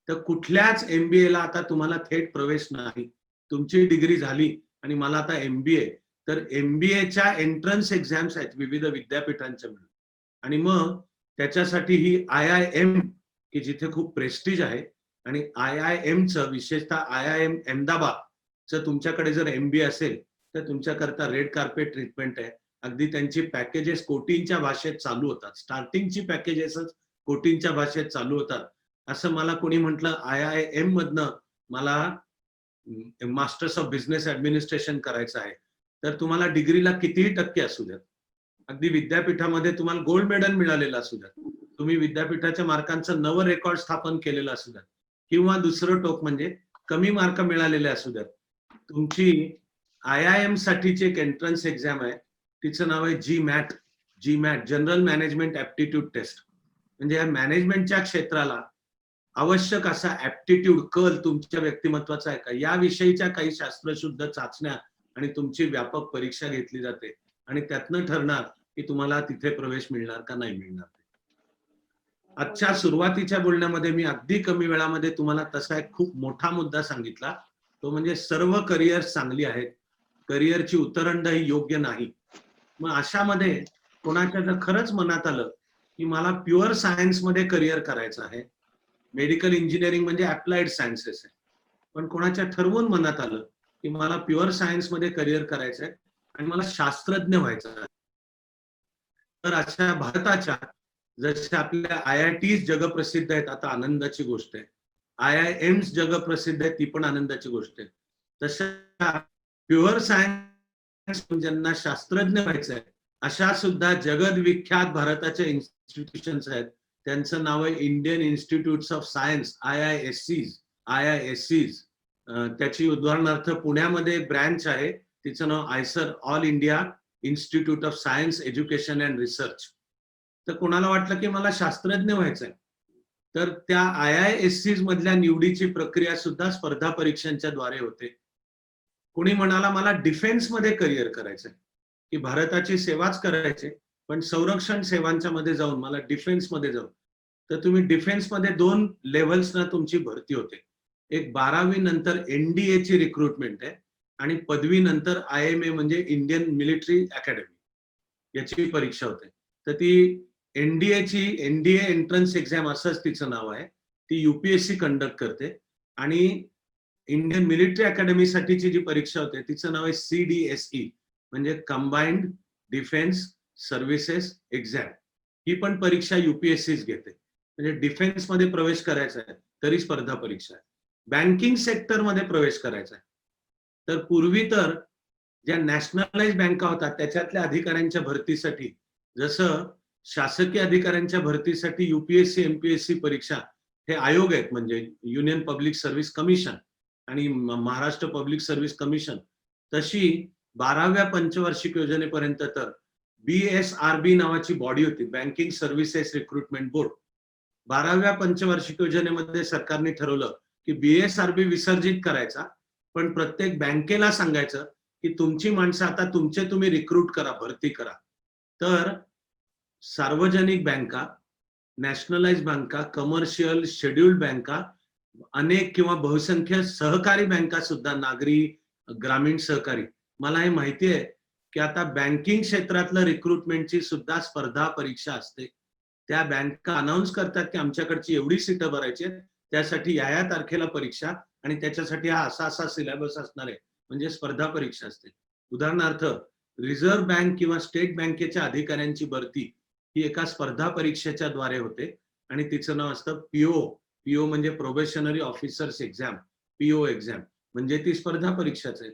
तर कुठल्याच MBA ला आता तुम्हाला थेट प्रवेश नाही. तुमची डिग्री झाली आणि मला आता MBA, तर MBAच्या एंट्रन्स एक्झाम्स आहेत विविध विद्यापीठांच्या मिळून. आणि मग त्याच्यासाठी ही IIM, की जिथे खूप प्रेस्टिज आहे, आणि IIMचं विशेषतः IIM अहमदाबादचं तुमच्याकडे जर MBA असेल तर तुमच्याकरता रेड कार्पेट ट्रीटमेंट आहे. अगदी त्यांची पॅकेजेस कोटींच्या भाषेत चालू होतात. स्टार्टिंगची पॅकेजेसच कोटींच्या भाषेत चालू होतात. असं मला कोणी म्हटलं IIM मधनं मला मास्टर्स ऑफ बिझनेस ऍडमिनिस्ट्रेशन करायचं आहे, तर तुम्हाला डिग्रीला कितीही टक्के असू द्यात, अगदी विद्यापीठामध्ये तुम्हाला गोल्ड मेडल मिळालेलं असू द्यात, तुम्ही विद्यापीठाच्या मार्कांचं नवं रेकॉर्ड स्थापन केलेलं असू द्यात, किंवा दुसरं टोक म्हणजे कमी मार्क मिळालेले असू द्यात, तुमची IIM साठीची एक एंट्रन्स एक्झाम आहे, तिचं नाव आहे GMAT, general management aptitude test. म्हणजे या मॅनेजमेंटच्या क्षेत्राला आवश्यक असा ऍप्टिट्यूड, कल तुमच्या व्यक्तिमत्वाचा आहे का, याविषयीच्या काही शास्त्रशुद्ध चाचण्या आणि तुमची व्यापक परीक्षा घेतली जाते आणि त्यातनं ठरणार की तुम्हाला तिथे प्रवेश मिळणार का नाही मिळणार. आजच्या सुरुवातीच्या बोलण्यामध्ये मी अगदी कमी वेळामध्ये तुम्हाला तसा एक खूप मोठा मुद्दा सांगितला, तो म्हणजे सर्व करिअर चांगली आहेत, करिअरची उतरंड ही योग्य नाही. मग अशामध्ये कोणाच्या जर खरंच मनात आलं की मला प्युअर सायन्स मध्ये करिअर करायचं आहे, मेडिकल इंजिनिअरिंग म्हणजे अप्लाइड सायन्सेस आहे, पण कोणाच्या ठरवून मनात आलं की मला प्युअर सायन्स मध्ये करिअर करायचंय आणि मला शास्त्रज्ञ व्हायचं आहे, तर अशा भारताच्या जसे आपल्या IITs जगप्रसिद्ध आहेत, आता आनंदाची गोष्ट आहे, IIMs जगप्रसिद्ध आहेत, ती पण आनंदाची गोष्ट आहे. तशा प्युअर सायन्स ज्यांना शास्त्रज्ञ व्हायचं आहे अशा सुद्धा जगदविख्यात भारताच्या इन्स्टिट्यूशन्स आहेत. त्यांचं नाव आहे Indian institutes of science, IISCs. त्याची उदाहरणार्थ पुण्यामध्ये एक ब्रँच आहे, तिचं नाव IISER, all India institute of science education and research. तर कोणाला वाटलं की मला शास्त्रज्ञ व्हायचंय, तर त्या IISCs मधल्या निवडीची प्रक्रिया सुद्धा स्पर्धा परीक्षांच्या द्वारे होते. कोणी म्हणाला मला डिफेन्स मध्ये करिअर करायचंय, की भारताची सेवाच करायची, पण संरक्षण सेवांच्या मध्ये जाऊन मला डिफेन्स मध्ये जाऊन, तर तुम्ही डिफेन्स मध्ये 2 लेव्हल्सना तुमची भरती होते. एक 12वी नंतर NDA ची रिक्रुटमेंट आहे आणि पदवी नंतर IMA म्हणजे इंडियन मिलिटरी अकॅडमी, याची परीक्षा होते. तर ती NDA एंट्रन्स एक्झाम असंच तिचं नाव आहे, ती UPSC कंडक्ट करते. आणि इंडियन मिलिटरी अकॅडमी साठीची जी परीक्षा होते तिचं नाव आहे CDSE, म्हणजे कंबाइंड डिफेन्स सर्व्हिसेस एक्झाम. ही पण परीक्षा UPSCच घेते. म्हणजे डिफेन्स मध्ये प्रवेश करायचा आहे तरी स्पर्धा परीक्षा आहे. बँकिंग सेक्टर मध्ये प्रवेश करायचा आहे, तर पूर्वी तर ज्या नॅशनलाइज बँका होतात त्याच्यातल्या अधिकाऱ्यांच्या भरतीसाठी, जसं शासकीय अधिकाऱ्यांच्या भरतीसाठी UPSC MPSC परीक्षा हे आयोग आहेत, म्हणजे युनियन पब्लिक सर्व्हिस कमिशन आणि महाराष्ट्र पब्लिक सर्व्हिस कमिशन, तशी 12व्या पंचवार्षिक योजनेपर्यंत तर BSRB नावाची बॉडी होती, बँकिंग सर्व्हिसेस रिक्रुटमेंट बोर्ड. 12व्या पंचवार्षिक योजनेमध्ये सरकारने ठरवलं की BSRB विसर्जित करायचा, पण प्रत्येक बँकेला सांगायचं की तुमची माणसं आता तुमचे तुम्ही रिक्रूट करा, भरती करा. तर सार्वजनिक बँका, नॅशनलाइज बँका, कमर्शियल शेड्यूल्ड बँका, अनेक किंवा बहुसंख्य सहकारी बँका सुद्धा, नागरी ग्रामीण सहकारी, मला हे माहिती आहे की आता बँकिंग क्षेत्रातलं रिक्रुटमेंटची सुद्धा स्पर्धा परीक्षा असते. त्या बँका अनाऊन्स करतात की आमच्याकडची एवढी सीटं भरायची आहेत, त्यासाठी या तारखेला परीक्षा आणि त्याच्यासाठी हा असा सिलेबस असणार आहे, म्हणजे स्पर्धा परीक्षा असते. उदाहरणार्थ रिझर्व्ह बँक किंवा स्टेट बँकेच्या अधिकाऱ्यांची भरती ही एका स्पर्धा परीक्षेच्या द्वारे होते आणि तिचं नाव असतं PO म्हणजे probationary officers exam, PO exam, म्हणजे ती स्पर्धा परीक्षाच आहे.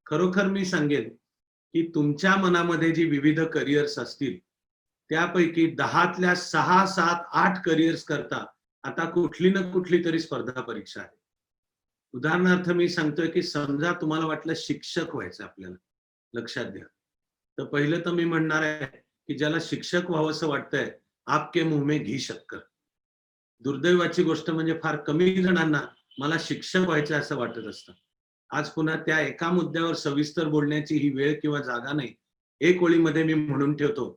खरोखर मी सांगेन की तुमच्या मनामध्ये जी विविध करिअर्स असतील त्यापैकी 10तल्या 6, 7, 8 करिअर्स करता आता कुठली ना कुठली तरी स्पर्धा परीक्षा आहे. उदाहरणार्थ मी सांगतोय की समजा तुम्हाला वाटलं शिक्षक व्हायचं आपल्याला, लक्षात घ्या, तर पहिलं तर मी म्हणणार आहे की ज्याला शिक्षक व्हावंसं वाटतंय, आपके मुंह में घी शक्कर. दुर्दैवाची गोष्ट म्हणजे फार कमी जणांना मला शिक्षक व्हायचं असं वाटत असतं. आज पुन्हा त्या एका मुद्द्यावर सविस्तर बोलण्याची ही वेळ किंवा जागा नाही. एक ओळीमध्ये मी म्हणून ठेवतो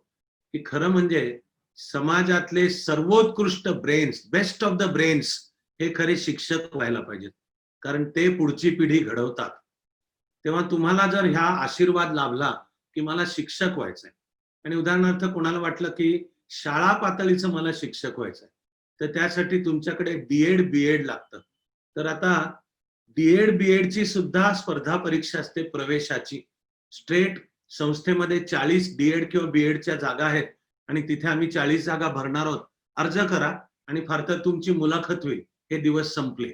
की खरं म्हणजे समाजातले सर्वोत्कृष्ट brains, best of the brains हे खरे शिक्षक व्हायला पाहिजेत. कारण ते पुढची पिढी घडवतात. तेव्हा तुम्हाला जर ह्या आशीर्वाद लाभला की मला शिक्षक व्हायचंय आणि उदाहरणार्थ कोणाला वाटलं की शाळा पातळीचं मला शिक्षक व्हायचंय, तर त्यासाठी तुमच्याकडे डीएड बीएड लागतं. तर आता डीएड बीएड ची सुद्धा स्पर्धा परीक्षा असते प्रवेशाची. स्ट्रेट संस्थेमध्ये 40 डीएड किंवा बीएडच्या जागा आहेत आणि तिथे आम्ही 40 जागा भरणार आहोत. अर्ज करा आणि फार तर तुमची मुलाखत होईल. हे दिवस संपले.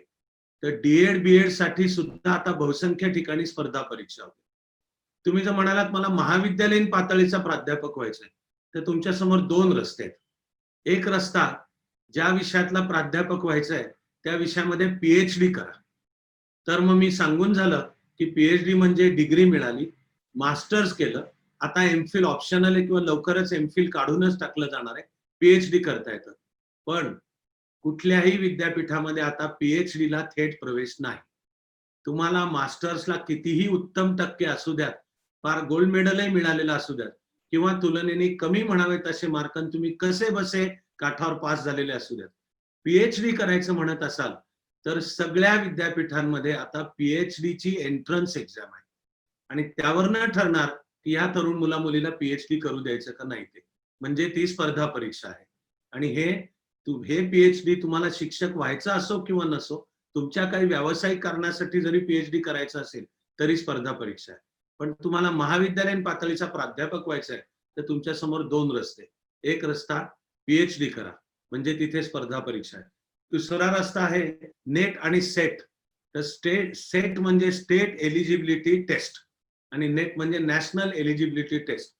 तर डीएड बीएड साठी सुद्धा आता बहुसंख्य ठिकाणी स्पर्धा परीक्षा होते. तुम्ही जर म्हणालात मला महाविद्यालयीन पातळीचा प्राध्यापक व्हायचंय, तर तुमच्या समोर 2 रस्ते आहेत. एक रस्ता, ज्या विषयातला प्राध्यापक व्हायचंय त्या विषयामध्ये पीएचडी करा. तर मग मी सांगून झालं की पीएचडी म्हणजे डिग्री मिळाली, मास्टर्स केलं, आता एमफिल ऑप्शनल आहे किंवा लवकरच एमफिल काढूनच टाकलं जाणार आहे, पीएचडी करता येतं. पण कुठल्याही विद्यापीठामध्ये आता पीएचडी ला थेट प्रवेश नाही. तुम्हाला मास्टर्सला कितीही उत्तम टक्के असू द्यात, फार गोल्ड मेडलही मिळालेलं असू द्यात किंवा तुलनेने कमी म्हणावे तसे मार्क तुम्ही कसे बसे काठावर पास झालेले असू द्यात, पीएचडी करायचं म्हणत असाल तर सगळ्या विद्यापीठांमध्ये आता पीएचडी ची एंट्रन्स एक्झाम आहे आणि त्यावरनं ठरणार की या तरुण मुला मुलीला पीएचडी करू द्यायचं का नाही ते. म्हणजे ती स्पर्धा परीक्षा आहे. आणि हे पीएचडी तुम्हाला शिक्षक व्हायचं असो किंवा नसो, तुमच्या काही व्यावसायिक कारणासाठी जरी पीएचडी करायचं असेल तरी स्पर्धा परीक्षा आहे. पण तुम्हाला महाविद्यालयीन पातळीचा प्राध्यापक व्हायचा आहे तर तुमच्या समोर 2 रस्ते. एक रस्ता पीएचडी करा, म्हणजे तिथे स्पर्धा परीक्षा आहे. दुसरा रस्ता आहे नेट आणि सेट. तर सेट म्हणजे स्टेट एलिजिबिलिटी टेस्ट आणि नेट म्हणजे नॅशनल एलिजिबिलिटी टेस्ट.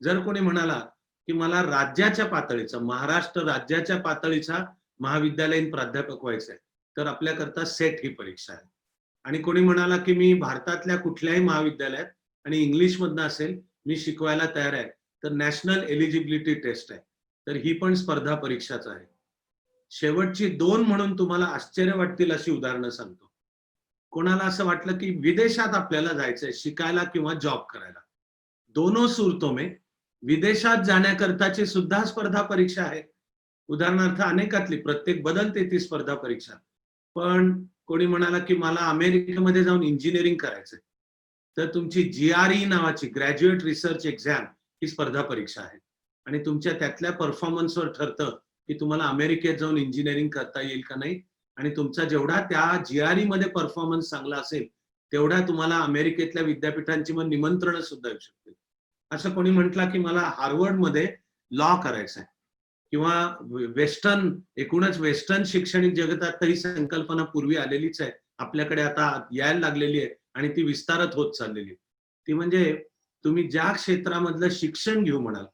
जर कोणी म्हणाला की मला राज्याच्या पातळीचा, महाराष्ट्र राज्याच्या पातळीचा महाविद्यालयीन प्राध्यापक व्हायचंय, तर आपल्याकरता सेट ही परीक्षा आहे. आणि कोणी म्हणाला की मी भारतातल्या कुठल्याही महाविद्यालयात आणि इंग्लिश मधनं असेल मी शिकवायला तयार आहे, तर नॅशनल एलिजिबिलिटी टेस्ट आहे. तर ही पण स्पर्धा परीक्षाच आहे. शेवटची 2 म्हणून तुम्हाला आश्चर्य वाटतील अशी उदाहरणं सांगतो. कोणाला असं वाटलं की विदेशात आपल्याला जायचंय शिकायला किंवा जॉब करायला, दोनों सूरतों में विदेशात जाण्याकरताची सुद्धा स्पर्धा परीक्षा आहे. उदाहरणार्थ अनेकातली, प्रत्येक बदलते ती स्पर्धा परीक्षा. पण कोणी म्हणाला की मला अमेरिकेमध्ये जाऊन इंजिनिअरिंग करायचंय, तर तुमची जीआरई नावाची ग्रॅज्युएट रिसर्च एक्झाम ही स्पर्धा परीक्षा आहे आणि तुमच्या त्यातल्या परफॉर्मन्सवर ठरतं की तुम्हाला अमेरिकेत जाऊन इंजिनिअरिंग करता येईल का नाही. आणि तुमचा जेवढा त्या जीआरई मध्ये परफॉर्मन्स चांगला असेल तेवढा तुम्हाला अमेरिकेतल्या विद्यापीठांची मग निमंत्रण सुद्धा येऊ शकतील. असं कोणी म्हटलं की मला हार्वर्डमध्ये लॉ करायचं आहे किंवा एकूणच वेस्टर्न शैक्षणिक जगतात ही संकल्पना पूर्वी आलेलीच आहे, आपल्याकडे आता यायला लागलेली आहे आणि ती विस्तारत होत चाललेली आहे. ती म्हणजे तुम्ही ज्या क्षेत्रामधलं शिक्षण घेऊ म्हणाल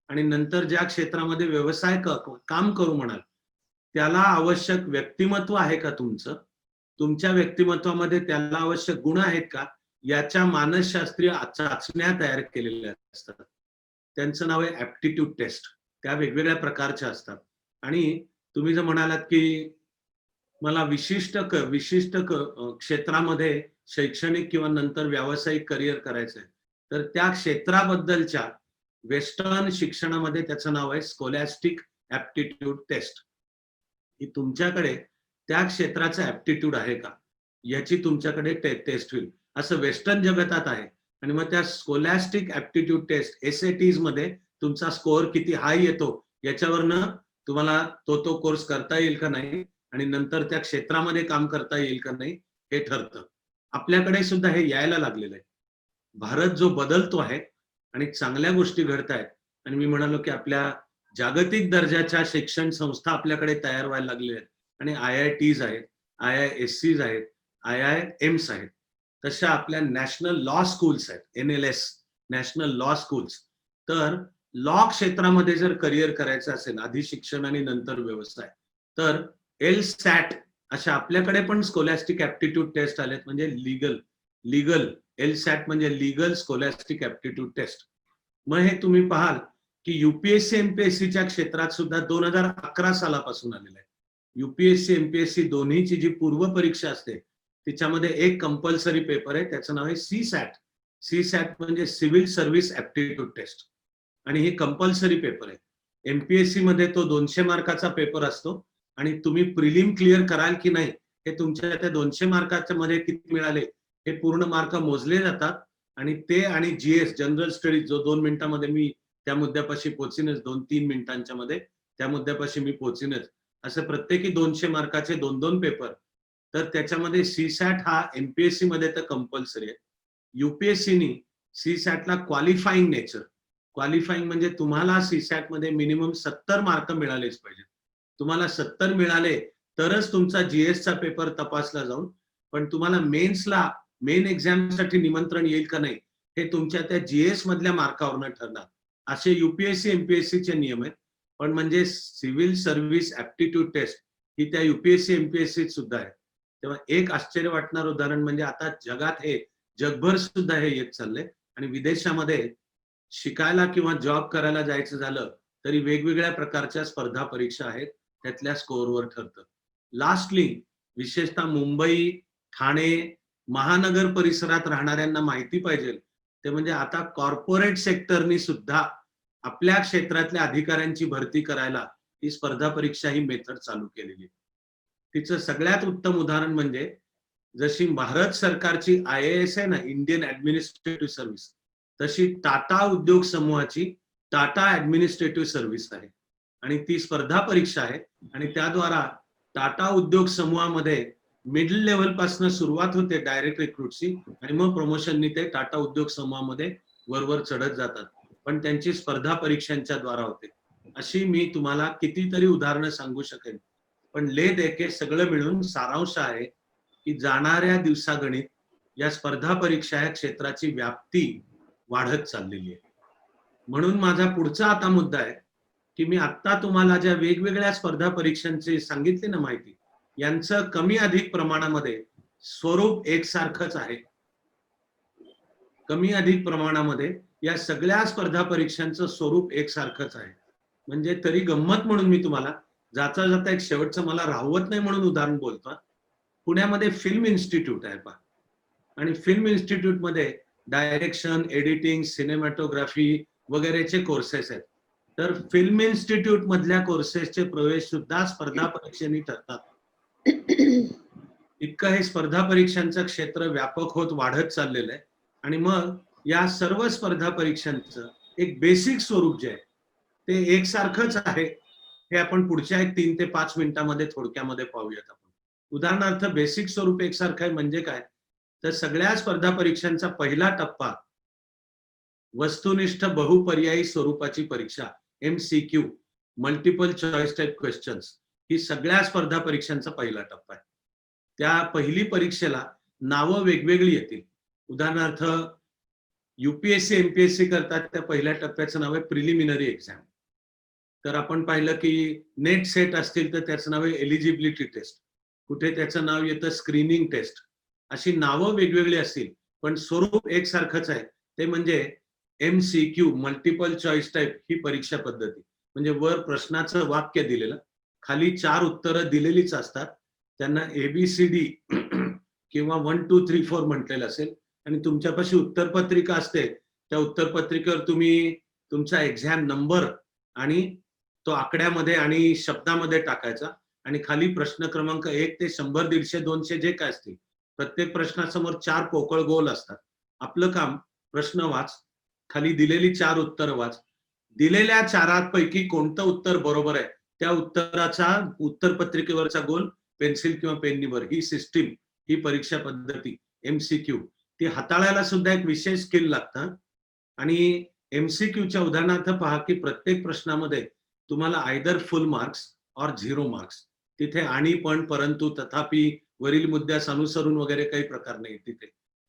आणि नंतर ज्या क्षेत्रामध्ये व्यवसाय काम करू म्हणाल, त्याला आवश्यक व्यक्तिमत्व आहे का तुमचं, तुमच्या व्यक्तिमत्वामध्ये त्याला आवश्यक गुण आहेत का, याच्या मानसशास्त्रीय चाचण्या तयार केलेल्या असतात. त्यांचं नाव आहे ऍप्टिट्यूड टेस्ट. त्या वेगवेगळ्या प्रकारच्या असतात. आणि तुम्ही जर म्हणालात की मला विशिष्ट क्षेत्रामध्ये शैक्षणिक किंवा नंतर व्यावसायिक करिअर करायचंय, तर त्या क्षेत्राबद्दलच्या वेस्टर्न शिक्षणामध्ये त्याचं नाव आहे स्कोलॅस्टिक ऍप्टिट्यूड टेस्ट. ही तुमच्याकडे त्या क्षेत्राचं ऍप्टिट्यूड आहे का याची तुमच्याकडे टेस्ट होईल. असं वेस्टर्न जगतात आहे. आणि मग त्या स्कोलॅस्टिक ऍप्टिट्यूड टेस्ट एसएटीज मध्ये तुमचा स्कोअर किती हाय येतो याच्यावरनं तुम्हाला तो कोर्स करता येईल का नाही आणि नंतर त्या क्षेत्रामध्ये काम करता येईल का नाही हे ठरतं. आपल्याकडे सुद्धा हे यायला लागलेलं आहे. भारत जो बदलतो आहे आणि चांगल्या गोष्टी घडत आहेत आणि मी म्हणालो की आपल्या जागतिक दर्जाच्या शिक्षण संस्था आपल्याकडे तयार व्हायला लागलेल्या आहेत आणि IITs आहेत, IISCs आहेत, IIMs आहेत. तशा आपल्या नॅशनल लॉ स्कूल्स आहेत, NLS नॅशनल लॉ स्कूल्स. तर लॉ क्षेत्रामध्ये जर करिअर करायचं असेल, आधी शिक्षण आणि नंतर व्यवसाय, तर LSAT अशा आपल्याकडे पण स्कोलॅस्टिक ऍप्टिट्यूड टेस्ट आलेत. म्हणजे लिगल LSAT म्हणजे लिगल स्कोलॅस्टिक ऍप्टिट्यूड टेस्ट. मग हे तुम्ही पाहाल की युपीएससी एमपीएससीच्या क्षेत्रात सुद्धा 2011 सालापासून आलेलं आहे. युपीएससी एमपीएससी दोन्हीची जी पूर्व परीक्षा असते तिच्यामध्ये एक कंपल्सरी पेपर आहे, त्याचं नाव आहे सीसॅट. सीसॅट म्हणजे सिव्हिल सर्व्हिस ऍप्टिट्यूड टेस्ट, आणि हे कंपल्सरी पेपर आहे. एमपीएससी मध्ये तो 200 मार्काचा पेपर असतो आणि तुम्ही प्रिलिम क्लिअर कराल की नाही हे तुमच्या त्या 200 मार्काच्या मध्ये किती मिळाले हे पूर्ण मार्क मोजले जातात. आणि ते आणि जीएस जनरल स्टडीज जो 2 मिनिटांमध्ये मी त्या मुद्द्यापाशी पोहोचीनच, 2-3 मिनिटांच्या मध्ये त्या मुद्द्यापाशी मी पोहोचीनच, असं प्रत्येकी 200 मार्काचे 2-2 पेपर. तर त्याच्यामध्ये सीसॅट हा एमपीएससी मध्ये तर कंपल्सरी आहे. युपीएससीनी सीसॅटला क्वालिफाईंग नेचर, क्वालिफाईंग म्हणजे तुम्हाला सीसॅट मध्ये मिनिमम 70 मार्क मिळालेच पाहिजे. तुम्हाला 70 मिळाले तरच तुमचा जीएसचा पेपर तपासला जाऊन, पण तुम्हाला मेन्सला मेन एक्झामसाठी निमंत्रण येईल का नाही हे तुमच्या त्या जीएस मधल्या मार्कावरनं ठरणार. असे युपीएससी एमपीएससीचे नियम आहेत. पण म्हणजे सिव्हिल सर्व्हिस ऍप्टिट्यूड टेस्ट ही त्या युपीएससी एमपीएससी सुद्धा आहे. तेव्हा एक आश्चर्य वाटणार उदाहरण म्हणजे आता जगात हे जगभर सुद्धा हे येत चाललंय आणि विदेशामध्ये शिकायला किंवा जॉब करायला जायचं झालं तरी वेगवेगळ्या प्रकारच्या स्पर्धा परीक्षा आहेत, त्यातल्या स्कोअरवर ठरतं. लास्टली विशेषतः मुंबई, ठाणे, महानगर परिसरात राहणाऱ्यांना माहिती पाहिजे ते म्हणजे आता कॉर्पोरेट सेक्टरनी सुद्धा आपल्या क्षेत्रातल्या अधिकाऱ्यांची भरती करायला ही स्पर्धा परीक्षा ही मेथड चालू केलेली आहे. तिचं सगळ्यात उत्तम उदाहरण म्हणजे जशी भारत सरकारची IAS आहे ना, इंडियन ऍडमिनिस्ट्रेटिव्ह सर्व्हिस, तशी टाटा उद्योग समूहाची टाटा ऍडमिनिस्ट्रेटिव्ह सर्व्हिस आहे आणि ती स्पर्धा परीक्षा आहे. आणि त्याद्वारा टाटा उद्योग समूहामध्ये मिडल लेव्हल पासून सुरुवात होते डायरेक्ट रिक्रूटची आणि मग प्रमोशननी ते टाटा उद्योग समूहामध्ये वरवर चढत जातात, पण त्यांची स्पर्धा परीक्षांच्या द्वारा होते. अशी मी तुम्हाला कितीतरी उदाहरणं सांगू शकेन, पण ले देके सगळं मिळून सारांश आहे की जाणाऱ्या दिवसागणित या स्पर्धा परीक्षा या क्षेत्राची व्याप्ती वाढत चाललेली आहे. म्हणून माझा पुढचा आता मुद्दा आहे की मी आता तुम्हाला ज्या वेगवेगळ्या स्पर्धा परीक्षांची सांगितली ना माहिती, यांचं कमी अधिक प्रमाणामध्ये स्वरूप एकसारखंच आहे. कमी अधिक प्रमाणामध्ये या सगळ्या स्पर्धा परीक्षांचं स्वरूप एकसारखंच आहे. म्हणजे तरी गंमत म्हणून मी तुम्हाला जाता जाता एक शेवटचं मला राहवत नाही म्हणून उदाहरण बोलतो. पुण्यामध्ये फिल्म इन्स्टिट्यूट आहे पहा, आणि फिल्म इन्स्टिट्यूट मध्ये डायरेक्शन, एडिटिंग, सिनेमॅटोग्राफी वगैरेचे कोर्सेस आहेत. तर फिल्म इन्स्टिट्यूट मधल्या कोर्सेसचे प्रवेश सुद्धा स्पर्धा परीक्षेने ठरतात. इतकं हे स्पर्धा परीक्षांचं क्षेत्र व्यापक होत वाढत चाललेलं आहे. आणि मग या सर्व स्पर्धा परीक्षांचं एक बेसिक स्वरूप जे आहे ते एकसारखंच आहे हे आपण पुढच्या 3 ते 5 मिनिटांमध्ये थोडक्यामध्ये पाहूयात. आपण उदाहरणार्थ बेसिक स्वरूप एकसारखं आहे म्हणजे काय, तर सगळ्या स्पर्धा परीक्षांचा पहिला टप्पा वस्तुनिष्ठ बहुपर्यायी स्वरूपाची परीक्षा, MCQ, multiple choice type questions, ही सगळ्या स्पर्धा परीक्षांचा पहिला टप्पा आहे. त्या पहिली परीक्षेला नावं वेगवेगळी येतील. उदाहरणार्थ युपीएससी एमपीएससी करतात त्या पहिल्या टप्प्याचं नाव आहे प्रिलिमिनरी एक्झाम. तर आपण पाहिलं की नेट सेट असतील तर त्याचं नाव आहे एलिजिबिलिटी टेस्ट, कुठे त्याचं नाव येतं स्क्रीनिंग टेस्ट. अशी नावं वेगवेगळी असतील पण स्वरूप एकसारखंच आहे, ते म्हणजे MCQ, मल्टिपल चॉईस टाईप ही परीक्षा पद्धती. म्हणजे वर प्रश्नाचं वाक्य दिलेलं, खाली 4 उत्तरं दिलेलीच असतात, त्यांना ABCD किंवा 1 2 3 4 म्हटलेलं असेल आणि तुमच्यापाशी उत्तरपत्रिका असते. त्या उत्तरपत्रिकेवर तुम्ही तुमचा एक्झाम नंबर आणि तो आकड्यामध्ये आणि शब्दामध्ये टाकायचा आणि खाली प्रश्न क्रमांक 1 ते 100, 150, 200 जे काय असतील प्रत्येक प्रश्नासमोर 4 पोकळ गोल असतात. आपलं काम प्रश्न वाच, खाली दिलेली 4 उत्तरं वाच, दिलेल्या 4 पैकी कोणतं उत्तर बरोबर आहे त्या उत्तराचा उत्तरपत्रिकेवरचा गोल पेन्सिल किंवा पेननी भर. ही सिस्टीम, ही परीक्षा पद्धती MCQ ती हाताळायला सुद्धा एक विशेष स्किल लागतं. आणि MCQच्या उदाहरणार्थ पहा की प्रत्येक प्रश्नामध्ये तुम्हाला आयदर फुल मार्क्स और 0 मार्क्स, तिथे आणि पण, परंतु, तथापि, वरील मुद्द्यास अनुसरून वगैरे काही प्रकार नाही.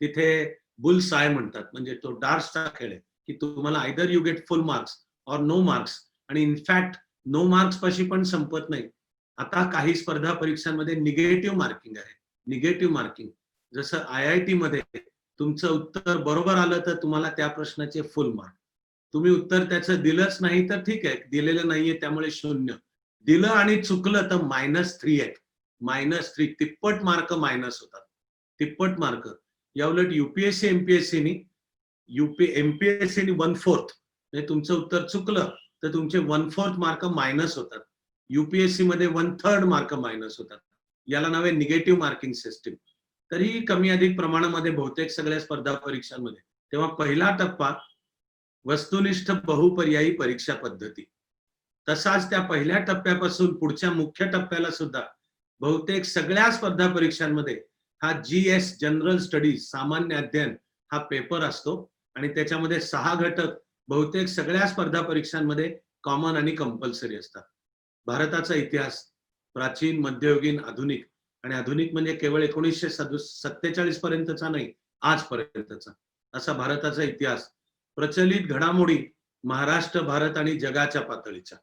तिथे बुल्स आय म्हणतात, म्हणजे तो डार्ट्सचा खेळ आहे की तुम्हाला either you get full marks और नो मार्क्स. आणि इनफॅक्ट नो मार्क्स पाशी पण संपत नाही. आता काही स्पर्धा परीक्षांमध्ये निगेटिव्ह मार्किंग आहे. निगेटिव्ह मार्किंग जसं IIT मध्ये तुमचं उत्तर बरोबर आलं तर तुम्हाला त्या प्रश्नाचे फुल मार्क, तुम्ही उत्तर त्याचं दिलंच नाही तर ठीक आहे, दिलेलं नाहीये त्यामुळे 0. दिलं आणि चुकलं तर -3 आहेत. -3 तिप्पट मार्क मायनस होतात. तिप्पट मार्क. या उलट युपीएससी एमपीएससीनी एमपीएससीनी 1/4 म्हणजे तुमचं उत्तर चुकलं तर तुमचे 1/4 मार्क मायनस होतात. युपीएससी मध्ये 1/3 मार्क मायनस होतात. याला नाव आहे निगेटिव्ह मार्किंग सिस्टीम. तरीही कमी अधिक प्रमाणामध्ये बहुतेक सगळ्या स्पर्धा परीक्षांमध्ये. तेव्हा पहिला टप्पा वस्तुनिष्ठ बहुपर्यायी परीक्षा पद्धती. तसाच त्या पहिल्या टप्प्यापासून पुढच्या मुख्य टप्प्याला सुद्धा बहुतेक सगळ्या स्पर्धा परीक्षांमध्ये हा GS जनरल स्टडीज सामान्य अध्ययन हा पेपर असतो आणि त्याच्यामध्ये 6 घटक बहुतेक सगळ्या स्पर्धा परीक्षांमध्ये कॉमन आणि कंपल्सरी असतात. भारताचा इतिहास प्राचीन, मध्ययुगीन, आधुनिक आणि आधुनिक म्हणजे केवळ 1947 पर्यंतचा नाही, आजपर्यंतचा असा भारताचा इतिहास, प्रचलित घडामोडी महाराष्ट्र, भारत आणि जगाच्या पातळीच्या.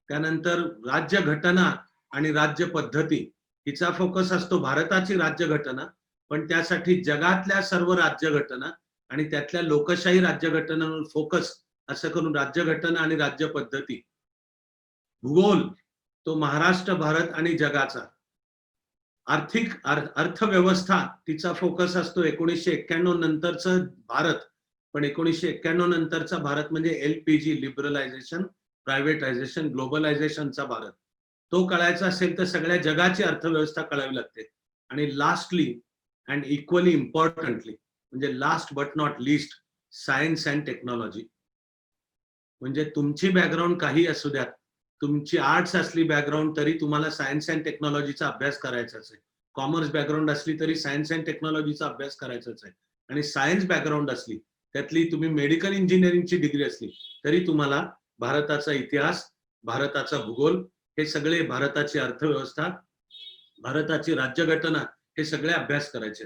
त्यानंतर राज्य घटना आणि राज्य पद्धती हिचा फोकस असतो भारताची राज्यघटना, पण त्यासाठी जगातल्या सर्व राज्यघटना आणि त्यातल्या लोकशाही राज्यघटनांवर फोकस असं करून राज्यघटना आणि राज्य पद्धती. भूगोल तो महाराष्ट्र, भारत आणि जगाचा. आर्थिक अर्थव्यवस्था तिचा फोकस असतो 1991 नंतरचं भारत, पण 1991 नंतरचा भारत म्हणजे LPG लिबरलायझेशन, प्रायव्हेटायझेशन, ग्लोबलायझेशनचा भारत. तो कळायचा असेल तर सगळ्या जगाची अर्थव्यवस्था कळावी लागते. आणि लास्टली अँड इक्वली इम्पॉर्टंटली म्हणजे last but not least science and technology. म्हणजे तुमची बॅकग्राऊंड काही असू द्या, तुमची आर्ट्स असली बॅकग्राऊंड तरी तुम्हाला सायन्स अँड टेक्नॉलॉजीचा अभ्यास करायचाच आहे. कॉमर्स बॅकग्राऊंड असली तरी सायन्स अँड टेक्नॉलॉजीचा अभ्यास करायचाच आहे. आणि सायन्स बॅकग्राऊंड असली त्यातली तुम्ही मेडिकल इंजिनिअरिंगची डिग्री असली तरी तुम्हाला भारताचा इतिहास, भारताचा भूगोल हे सगळे, भारताची अर्थव्यवस्था, भारताची राज्यघटना हे सगळे अभ्यास करायचे.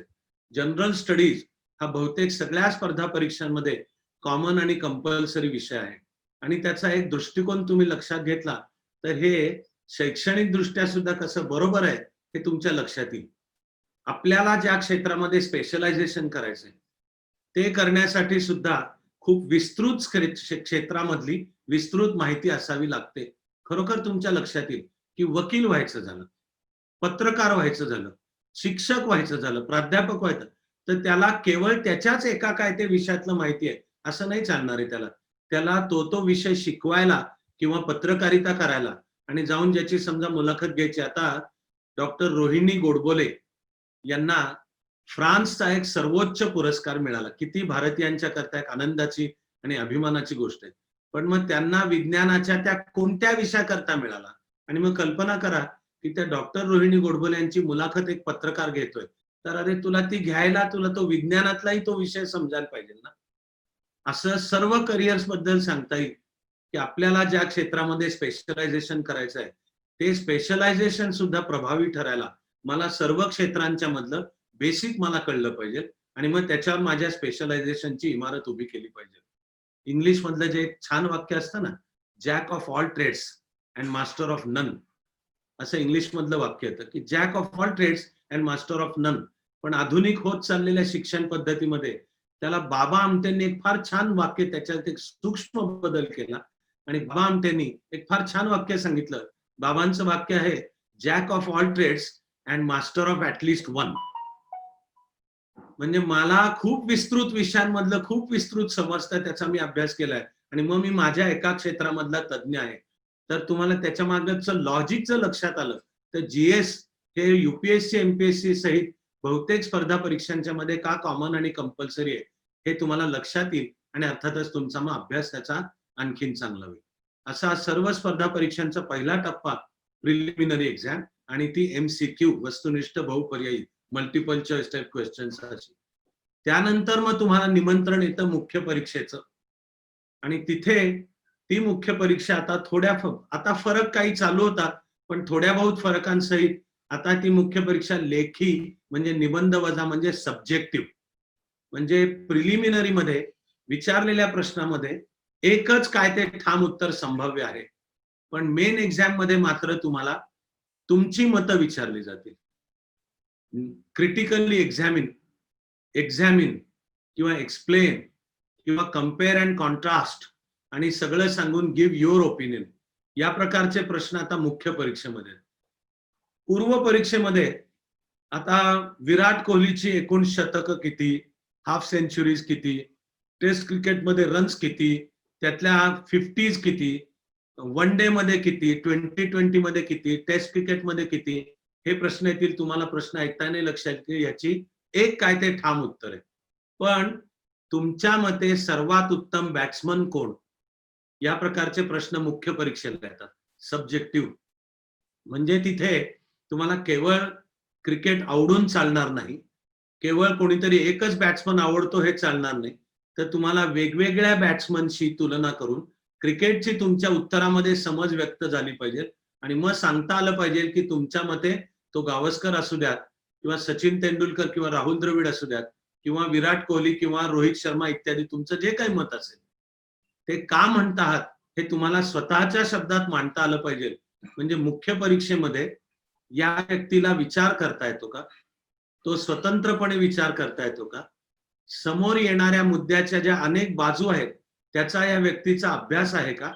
जनरल स्टडीज हा बहुतेक सगळ्या स्पर्धा परीक्षांमध्ये कॉमन आणि कंपल्सरी विषय आहे. आणि त्याचा एक दृष्टिकोन तुम्ही लक्षात घेतला तर हे शैक्षणिक दृष्ट्या सुद्धा कसं बरोबर आहे हे तुमच्या लक्षात येईल. आपल्याला ज्या क्षेत्रामध्ये स्पेशलायझेशन करायचंय ते करण्यासाठी सुद्धा खूप विस्तृत क्षेत्रामधली विस्तृत माहिती असावी लागते. खरोखर तुमच्या लक्षात येईल की वकील व्हायचं झालं, पत्रकार व्हायचं झालं, शिक्षक व्हायचं झालं, प्राध्यापक व्हायचं तर त्याला केवळ त्याच्याच एका काय ते विषयातलं माहिती आहे असं नाही चालणार आहे. त्याला तो विषय शिकवायला किंवा पत्रकारिता करायला आणि जाऊन ज्याची समजा मुलाखत घ्यायची. आता डॉक्टर रोहिणी गोडबोले यांना फ्रान्सचा एक सर्वोच्च पुरस्कार मिळाला. किती भारतीयांच्या करता एक आनंदाची आणि अभिमानाची गोष्ट आहे. पण मग त्यांना विज्ञानाच्या त्या कोणत्या विषयाकरता मिळाला? आणि मग कल्पना करा की त्या डॉक्टर रोहिणी गोडबोले यांची मुलाखत एक पत्रकार घेतोय, तर अरे तुला ती घ्यायला तुला तो विज्ञानातलाही तो विषय समजायला पाहिजे ना. असं सर्व करिअर्स बद्दल सांगता येईल की आपल्याला ज्या क्षेत्रामध्ये स्पेशलायझेशन करायचं आहे ते स्पेशलायझेशन सुद्धा प्रभावी ठरायला मला सर्व क्षेत्रांच्या मधलं बेसिक मला कळलं पाहिजे आणि मग त्याच्यावर माझ्या स्पेशलायझेशनची इमारत उभी केली पाहिजे. इंग्लिश मधलं जे एक छान वाक्य असतं ना, jack of all trades and master of none, असं इंग्लिश मधलं वाक्य येतं की jack of all trades and master of none. पण आधुनिक होत चाललेल्या शिक्षण पद्धतीमध्ये त्याला बाबा आमटेंनी एक फार छान वाक्य, त्याच्यात एक सूक्ष्म बदल केला आणि बाबा आमटेंनी एक फार छान वाक्य सांगितलं. बाबांचं वाक्य आहे jack of all trades and master of at least one. म्हणजे मला खूप विस्तृत विषयांमधलं खूप विस्तृत समजतं, त्याचा मी अभ्यास केलाय आणि मग मी माझ्या एका क्षेत्रामधला तज्ज्ञ आहे. तर तुम्हाला त्याच्या मागचं लॉजिक जर लक्षात आलं तर GS हे UPSC MPSC सहित बहुतेक स्पर्धा परीक्षांच्या मध्ये का कॉमन आणि कंपल्सरी आहे हे तुम्हाला लक्षात येईल आणि अर्थातच तुमचा मग अभ्यास त्याचा आणखीन चांगला होईल. असा सर्व स्पर्धा परीक्षांचा पहिला टप्पा प्रिलिमिनरी एक्झाम आणि ती MCQ वस्तुनिष्ठ बहुपर्यायी मल्टिपल चॉईस टाईप क्वेश्चन्स. त्यानंतर मग तुम्हाला निमंत्रण येतं मुख्य परीक्षेचं आणि तिथे ती मुख्य परीक्षा आता फरक काही चालू होता पण थोड्या बहुत फरकांसहित आता ती मुख्य परीक्षा लेखी म्हणजे निबंध वजा म्हणजे सब्जेक्टिव्ह. म्हणजे प्रिलिमिनरी मध्ये विचारलेल्या प्रश्नामध्ये एकच काय ते ठाम उत्तर संभाव्य आहे, पण मेन एक्झाम मध्ये मात्र तुम्हाला तुमची मतं विचारली जातील. क्रिटिकली एक्झामिन किंवा एक्सप्लेन किंवा कम्पेअर अँड कॉन्ट्रास्ट आणि सगळं सांगून गिव्ह युअर ओपिनियन, या प्रकारचे प्रश्न आता मुख्य परीक्षेमध्ये आहेत. पूर्व परीक्षेमध्ये आता विराट कोहलीची एकूण शतकं किती, हाफ सेंचुरीज किती, टेस्ट क्रिकेटमध्ये रन्स किती, त्यातल्या 50s किती, वन डे मध्ये किती, 2020 मध्ये किती, टेस्ट क्रिकेटमध्ये किती, हे प्रश्न येतील. तुम्हाला प्रश्न ऐकता नाही लक्षात की याची एक काय ते ठाम उत्तर आहे. पण तुमच्या मते सर्वात उत्तम बॅट्समन कोण, या प्रकारचे प्रश्न मुख्य परीक्षेला येतात. सब्जेक्टिव्ह म्हणजे तिथे तुम्हाला केवळ क्रिकेट आवडून चालणार नाही, केवळ कोणीतरी एकच बॅट्समन आवडतो हे चालणार नाही, तर तुम्हाला वेगवेगळ्या बॅट्समनशी तुलना करून क्रिकेटची तुमच्या उत्तरामध्ये समज व्यक्त झाली पाहिजे आणि मग सांगता आलं पाहिजे की तुमच्या मते तो गावस्कर असू द्यात किंवा सचिन तेंडुलकर किंवा राहुल द्रविड असू द्यात किंवा विराट कोहली किंवा रोहित शर्मा इत्यादी, तुमचं जे काही मत असेल ते का म्हणत आहात हे तुम्हाला स्वतःच्या शब्दात मांडता आलं पाहिजे. म्हणजे मुख्य परीक्षेमध्ये या व्यक्तीला विचार करता येतो का, तो स्वतंत्रपणे विचार करता येतो का, समोर येणाऱ्या मुद्द्याच्या ज्या अनेक बाजू आहेत त्याचा या व्यक्तीचा अभ्यास आहे का,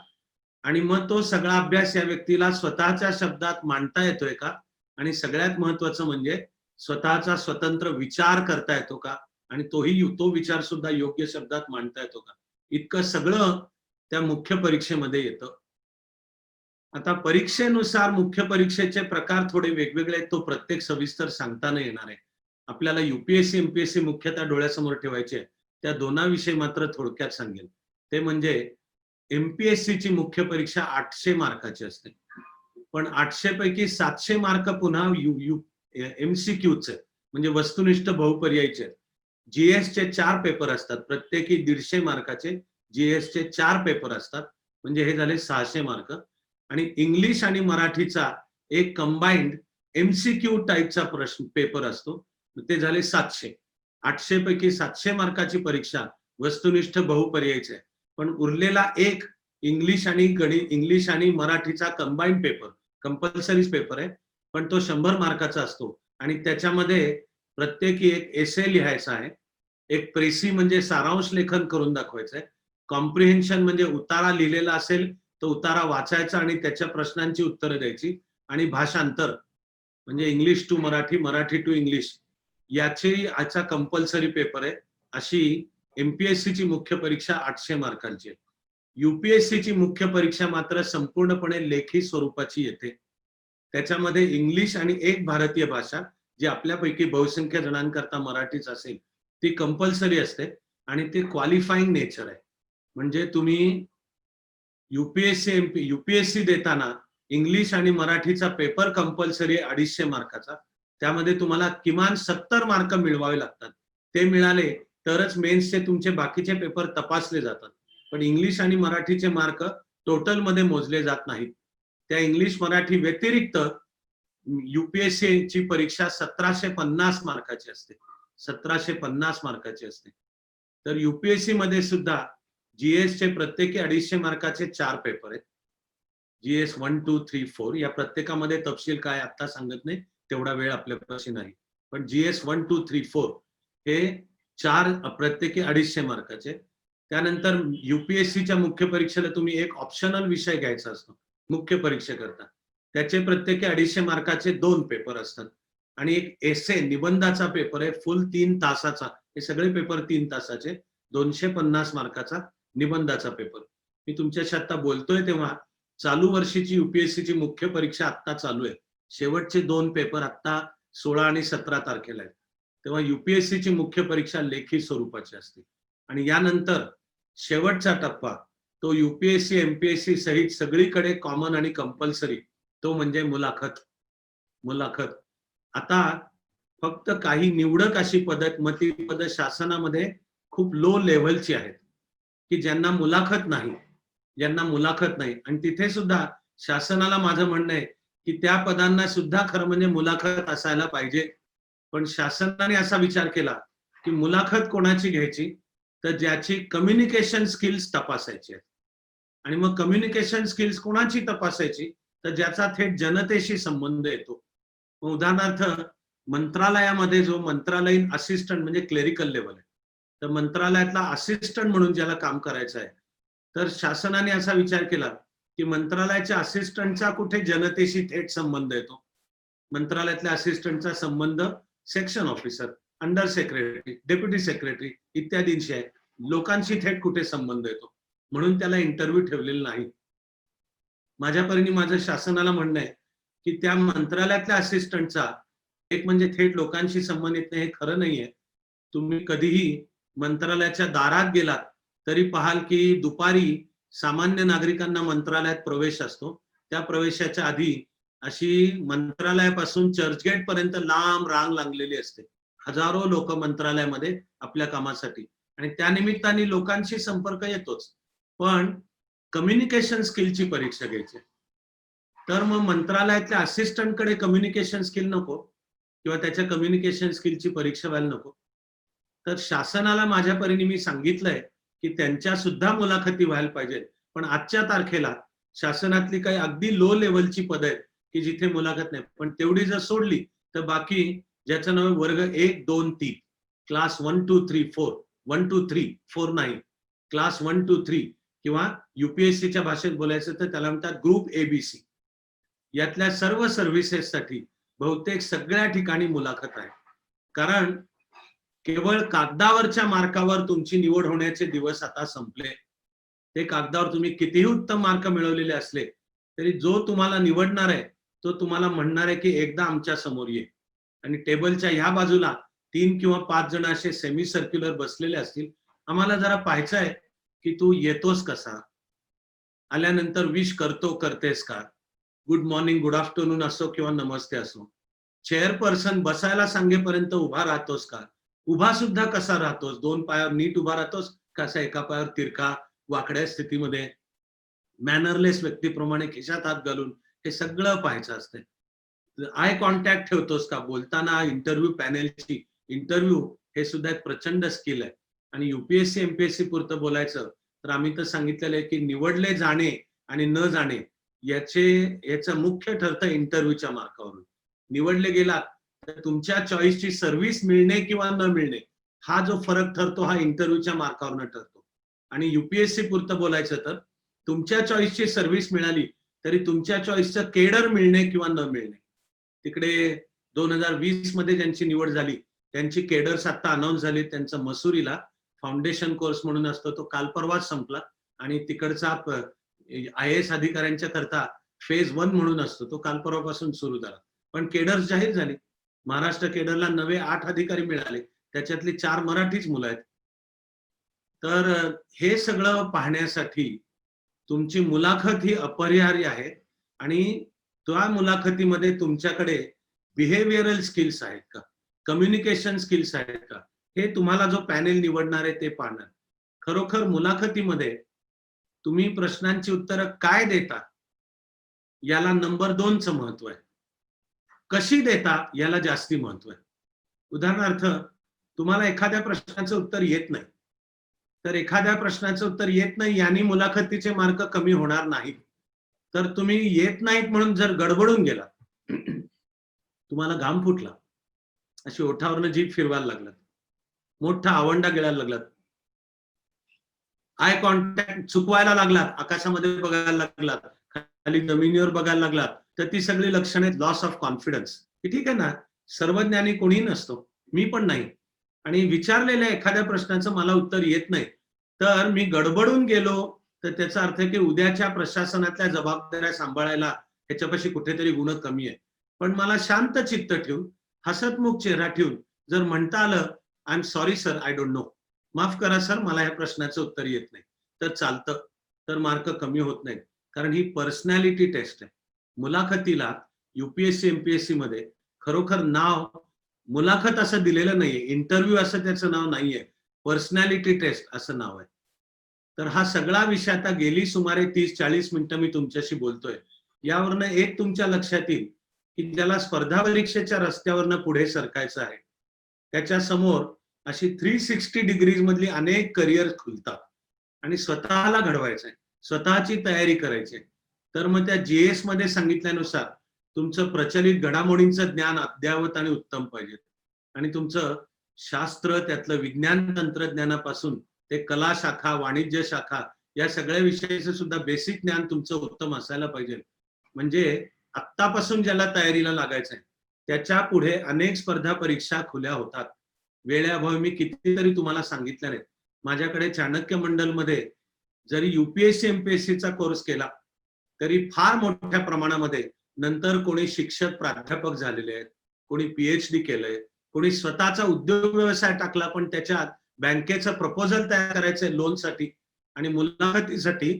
आणि मग तो सगळा अभ्यास या व्यक्तीला स्वतःच्या शब्दात मांडता येतोय का, आणि सगळ्यात महत्वाचं म्हणजे स्वतःचा स्वतंत्र विचार करता येतो का, आणि तो विचार सुद्धा योग्य शब्दात मांडता येतो का, इतकं सगळं त्या मुख्य परीक्षेमध्ये येतं. आता परीक्षेनुसार मुख्य परीक्षेचे प्रकार थोडे वेगवेगळे आहेत, तो प्रत्येक सविस्तर सांगता नाही येणार आहे. आपल्याला युपीएससी एमपीएससी मुख्यतः डोळ्यासमोर ठेवायचे, त्या दोनाविषयी मात्र थोडक्यात सांगेल. ते म्हणजे एमपीएससी ची मुख्य परीक्षा 800 मार्काची असते, पण 800 पैकी 700 मार्क पुन्हा एमसीक्यूचे म्हणजे वस्तुनिष्ठ बहुपर्यायीचे. जीएस चे 4 पेपर असतात, प्रत्येकी 150 मार्काचे जीएस चे 4 पेपर असतात, म्हणजे हे झाले 600 मार्क. आणि इंग्लिश आणि मराठीचा एक कंबाईंड एमसीक्यू टाईपचा प्रश्न पेपर असतो, ते झाले 700. 800 पैकी 700 मार्काची परीक्षा वस्तुनिष्ठ बहुपर्यायीची आहे, पण उरलेला एक इंग्लिश आणि मराठीचा कंबाईंड पेपर कंपल्सरी पेपर आहे, पण तो 100 मार्काचा असतो आणि त्याच्यामध्ये प्रत्येकी एक एसे लिहायचा आहे, एक प्रेसी म्हणजे सारांश लेखन करून दाखवायचं आहे, कॉम्प्रिहेन्शन म्हणजे उतारा लिहिलेला असेल तो उतारा वाचायचा आणि त्याच्या प्रश्नांची उत्तरं द्यायची, आणि भाषांतर म्हणजे English to Marathi, Marathi to English याचा कंपल्सरी पेपर आहे. अशी एमपीएससी ची मुख्य परीक्षा 800 मार्कांची आहे. युपीएससी ची मुख्य परीक्षा मात्र संपूर्णपणे लेखी स्वरूपाची येते. त्याच्यामध्ये इंग्लिश आणि एक भारतीय भाषा, जी आपल्यापैकी बहुसंख्य जणांकरता मराठीच असेल, ती कंपल्सरी असते आणि ते क्वालिफाईंग नेचर आहे. म्हणजे तुम्ही युपीएससी देताना इंग्लिश आणि मराठीचा पेपर कंपल्सरी 250 मार्काचा, त्यामध्ये तुम्हाला किमान 70 मार्क मिळवावे लागतात. ते मिळाले तरच मेन्सचे तुमचे बाकीचे पेपर तपासले जातात, पण इंग्लिश आणि मराठीचे मार्क टोटल मध्ये मोजले जात नाहीत. त्या इंग्लिश मराठी व्यतिरिक्त युपीएससी ची परीक्षा 1750 मार्काची असते, 1750 मार्काची असते. तर युपीएससी मध्ये सुद्धा जीएस चे प्रत्येकी 250 मार्काचे 4 पेपर आहेत. जीएस 1, 2, 3, 4 या प्रत्येकामध्ये तपशील काय आता सांगत नाही, तेवढा वेळ आपल्यापाशी नाही, पण जीएस 1, 2, 3, 4 हे 4 प्रत्येकी 250 मार्काचे. त्यानंतर युपीएससीच्या मुख्य परीक्षेला तुम्ही एक ऑप्शनल विषय घ्यायचा असतो मुख्य परीक्षेकरता, त्याचे प्रत्येकी 250 मार्काचे 2 पेपर असतात, आणि एक एसे निबंधाचा पेपर आहे फुल 3 तासाचा. हे सगळे पेपर 3 तासाचे, 250 मार्काचा निबंधाचा पेपर. मी तुमच्याशी आता बोलतोय तेव्हा चालू वर्षीची युपीएससीची मुख्य परीक्षा आता चालू आहे, शेवटचे 2 पेपर आता 16 आणि 17 तारखेला आहेत. तेव्हा युपीएससीची मुख्य परीक्षा लेखी स्वरूपाची असते. आणि यानंतर शेवटचा टप्पा तो युपीएससी एमपीएससी सहित सगळीकडे कॉमन आणि कंपल्सरी, तो म्हणजे मुलाखत. आता फक्त काही निवडक अशी मती पद शासनामध्ये खूप लो लेव्हलची आहेत की ज्यांना मुलाखत नाही, आणि तिथे सुद्धा शासनाला माझं म्हणणं आहे की त्या पदांना सुद्धा खरं म्हणजे मुलाखत असायला पाहिजे. पण शासनाने असा विचार केला की मुलाखत कोणाची घ्यायची, तर ज्याची कम्युनिकेशन स्किल्स तपासायची आहेत. आणि मग कम्युनिकेशन स्किल्स कोणाची तपासायची, तर ज्याचा थेट जनतेशी संबंध येतो. उदाहरणार्थ मंत्रालयामध्ये जो मंत्रालयीन असिस्टंट म्हणजे क्लेरिकल लेवल आहे, तर मंत्रालयातला असिस्टंट म्हणून ज्याला काम करायचं आहे, तर शासनाने असा विचार केला की मंत्रालयाच्या असिस्टंटचा कुठे जनतेशी थेट संबंध येतो. मंत्रालयातल्या असिस्टंटचा संबंध section officer, under secretary, deputy secretary इत्यादींशी आहे. लोकांशी थेट कुठे संबंध येतो, म्हणून त्याला इंटरव्ह्यू ठेवलेला नाही. माझ्या परीने माझं शासनाला म्हणणं आहे की त्या मंत्रालयातल्या असिस्टंटचा एक म्हणजे थेट लोकांशी संबंधित नाही, हे खरं नाहीये. तुम्ही कधीही मंत्रालयाच्या दारात गेलात तरी पाहाल की दुपारी सामान्य नागरिकांना मंत्रालयात प्रवेश असतो. त्या प्रवेशाच्या आधी अशी मंत्रालयापासून चर्चगेट पर्यंत लांब रांग लागलेली असते. हजारो लोक मंत्रालयामध्ये आपल्या कामासाठी, आणि त्या निमित्ताने लोकांशी संपर्क येतोच. पण कम्युनिकेशन स्किलची परीक्षा घ्यायची, तर मग मंत्रालयातल्या असिस्टंटकडे कम्युनिकेशन स्किल नको किंवा त्याच्या कम्युनिकेशन स्किलची परीक्षा व्हायला नको. तर शासनाला माझ्या परीने मी सांगितलंय की त्यांच्या सुद्धा मुलाखती व्हायला पाहिजेत. पण आजच्या तारखेला शासनातली काही अगदी लो लेवलची पद आहेत की जिथे मुलाखत नाही, पण तेवढी जर सोडली तर बाकी ज्याचं नाव वर्ग 1, 2, 3, क्लास 1, 2, 3, 4, 1, 2, 3, 4 नाही, क्लास 1, 2, 3 किंवा युपीएससीच्या भाषेत बोलायचं तर त्याला म्हणतात ग्रुप एबीसी. यातल्या सर्व सर्व्हिसेससाठी बहुतेक सगळ्या ठिकाणी मुलाखत आहे. कारण केवळ कागदावरच्या मार्कावर तुमची निवड होण्याचे दिवस आता संपले. ते कागदावर तुम्ही कितीही उत्तम मार्क मिळवलेले असले तरी जो तुम्हाला निवडणार आहे तो तुम्हाला म्हणणार आहे की एकदा आमच्या समोर ये, आणि टेबलच्या ह्या बाजूला 3 किंवा 5 जण असे सेमी सर्क्युलर बसलेले असतील. आम्हाला जरा पाहायचं आहे की तू येतोस कसा, आल्यानंतर विश करतेस का, गुड मॉर्निंग, गुड आफ्टरनून असो किंवा नमस्ते असो. चेअरपर्सन बसायला सांगेपर्यंत उभा राहतोस का, उभा सुद्धा कसा राहतोस, 2 पायावर नीट उभा राहतोस कसा एका पायावर तिरका वाकड्या स्थितीमध्ये, मॅनरलेस व्यक्तीप्रमाणे खिशात हात घालून, हे सगळं पाहायचं असतं. आय कॉन्टॅक्ट ठेवतोस का बोलताना. इंटरव्ह्यू पॅनेलची इंटरव्ह्यू हे सुद्धा एक प्रचंड स्किल आहे. आणि युपीएससी एमपीएससी पुरतं बोलायचं तर आम्ही तर सांगितलेलं आहे की निवडले जाणे आणि न जाणे याचं मुख्य ठरतं इंटरव्ह्यूच्या मार्कावरून. निवडले गेलात तर तुमच्या चॉईसची सर्व्हिस मिळणे किंवा न मिळणे हा जो फरक ठरतो हा इंटरव्ह्यूच्या मार्कावरून ठरतो. आणि युपीएससी पुरतं बोलायचं तर तुमच्या चॉईसची सर्व्हिस मिळाली तरी तुमच्या चॉईसचं केडर मिळणे किंवा न मिळणे. तिकडे 2020 मध्ये ज्यांची निवड झाली त्यांची केडर्स आता अनाऊन्स झाली. त्यांचं मसुरीला फाउंडेशन कोर्स म्हणून असतो, तो काल परवाच संपला. आणि तिकडचा IAS अधिकाऱ्यांच्या करता फेज 1 म्हणून असतो, तो काल परवापासून सुरू झाला. पण केडर्स जाहीर झाली. महाराष्ट्र केडरला नवे 8 अधिकारी मिळाले, त्याच्यातली 4 मराठीच मुलं आहेत. तर हे सगळं पाहण्यासाठी तुमची मुलाखत ही अपरिहार्य आहे. आणि त्या मुलाखतीमध्ये तुमच्याकडे बिहेवियरल स्किल्स आहेत का, कम्युनिकेशन स्किल्स आहेत का, हे तुम्हाला जो पॅनेल निवडणार आहे ते पाहणार. खरोखर मुलाखतीमध्ये तुम्ही प्रश्नांची उत्तरं काय देता याला नंबर 2चं महत्व आहे. कशी देता याला जास्ती महत्व आहे. उदाहरणार्थ, तुम्हाला एखाद्या प्रश्नाचं उत्तर येत नाही, तर एखाद्या प्रश्नाचं उत्तर येत नाही यानी मुलाखतीचे मार्क कमी होणार नाहीत. तर तुम्ही येत नाहीत म्हणून जर गडबडून गेला, तुम्हाला घाम फुटला, अशी ओठावरनं जीभ फिरवायला लागलात, मोठा आवंडा गिळायला लागलात, आय कॉन्टॅक्ट चुकवायला लागलात, आकाशामध्ये बघायला लागलात, खाली जमिनीवर बघायला लागलात, तर ती सगळी लक्षणे आहेत लॉस ऑफ कॉन्फिडन्स. ठीक आहे ना, सर्वज्ञानी कोणीही नसतो, मी पण नाही. आणि विचारलेल्या एखाद्या प्रश्नाचं मला उत्तर येत नाही तर मी गडबडून गेलो तर त्याचा अर्थ आहे की उद्याच्या प्रशासनातल्या जबाबदाऱ्या सांभाळायला ह्याच्यापाशी कुठेतरी गुण कमी आहे. पण मला शांत चित्त ठेवून, हसतमुख चेहरा ठेवून जर म्हणता आलं, I am sorry sir, I don't know, माफ करा सर, मला ह्या प्रश्नाचं उत्तर येत नाही, तर चालतं. तर मार्क कमी होत नाहीत. कारण ही पर्सनॅलिटी टेस्ट आहे. मुलाखतीला युपीएससी एमपीएससी मध्ये खरोखर नाव मुलाखत असं दिलेलं नाहीये, इंटरव्ह्यू असं त्याचं नाव नाहीये, पर्सनॅलिटी टेस्ट असं नाव आहे. तर हा सगळा विषय आता गेली सुमारे 30-40 मिनिटं मी तुमच्याशी बोलतोय. यावरनं एक तुमच्या लक्षात येईल की ज्याला स्पर्धा परीक्षेच्या रस्त्यावरनं पुढे सरकायचं आहे त्याच्या समोर अशी 360 डिग्रीज मधली अनेक करिअर खुलतात आणि स्वतःला घडवायचं आहे, स्वतःची तयारी करायची आहे. तर मग त्या GS मध्ये सांगितल्यानुसार तुमचं प्रचलित घडामोडींचं ज्ञान अद्ययावत आणि उत्तम पाहिजे. आणि तुमचं शास्त्र, त्यातलं विज्ञान तंत्रज्ञानापासून ते कला शाखा, वाणिज्य शाखा या सगळ्या विषयाचं सुद्धा बेसिक ज्ञान तुमचं उत्तम असायला पाहिजे. म्हणजे आत्तापासून ज्याला तयारीला लागायचं आहे त्याच्या पुढे अनेक स्पर्धा परीक्षा खुल्या होतात. वेळेअभावी मी कितीतरी तुम्हाला सांगितलं नाही. माझ्याकडे चाणक्य मंडलमध्ये जरी UPSC MPSCचा कोर्स केला तरी फार मोठ्या प्रमाणामध्ये नंतर कोणी शिक्षक प्राध्यापक झालेले आहेत, कोणी PhD केलंय, कोणी स्वतःचा उद्योग व्यवसाय टाकला पण त्याच्यात बँकेचं प्रपोजल तयार करायचंय लोनसाठी आणि मुलाखतीसाठी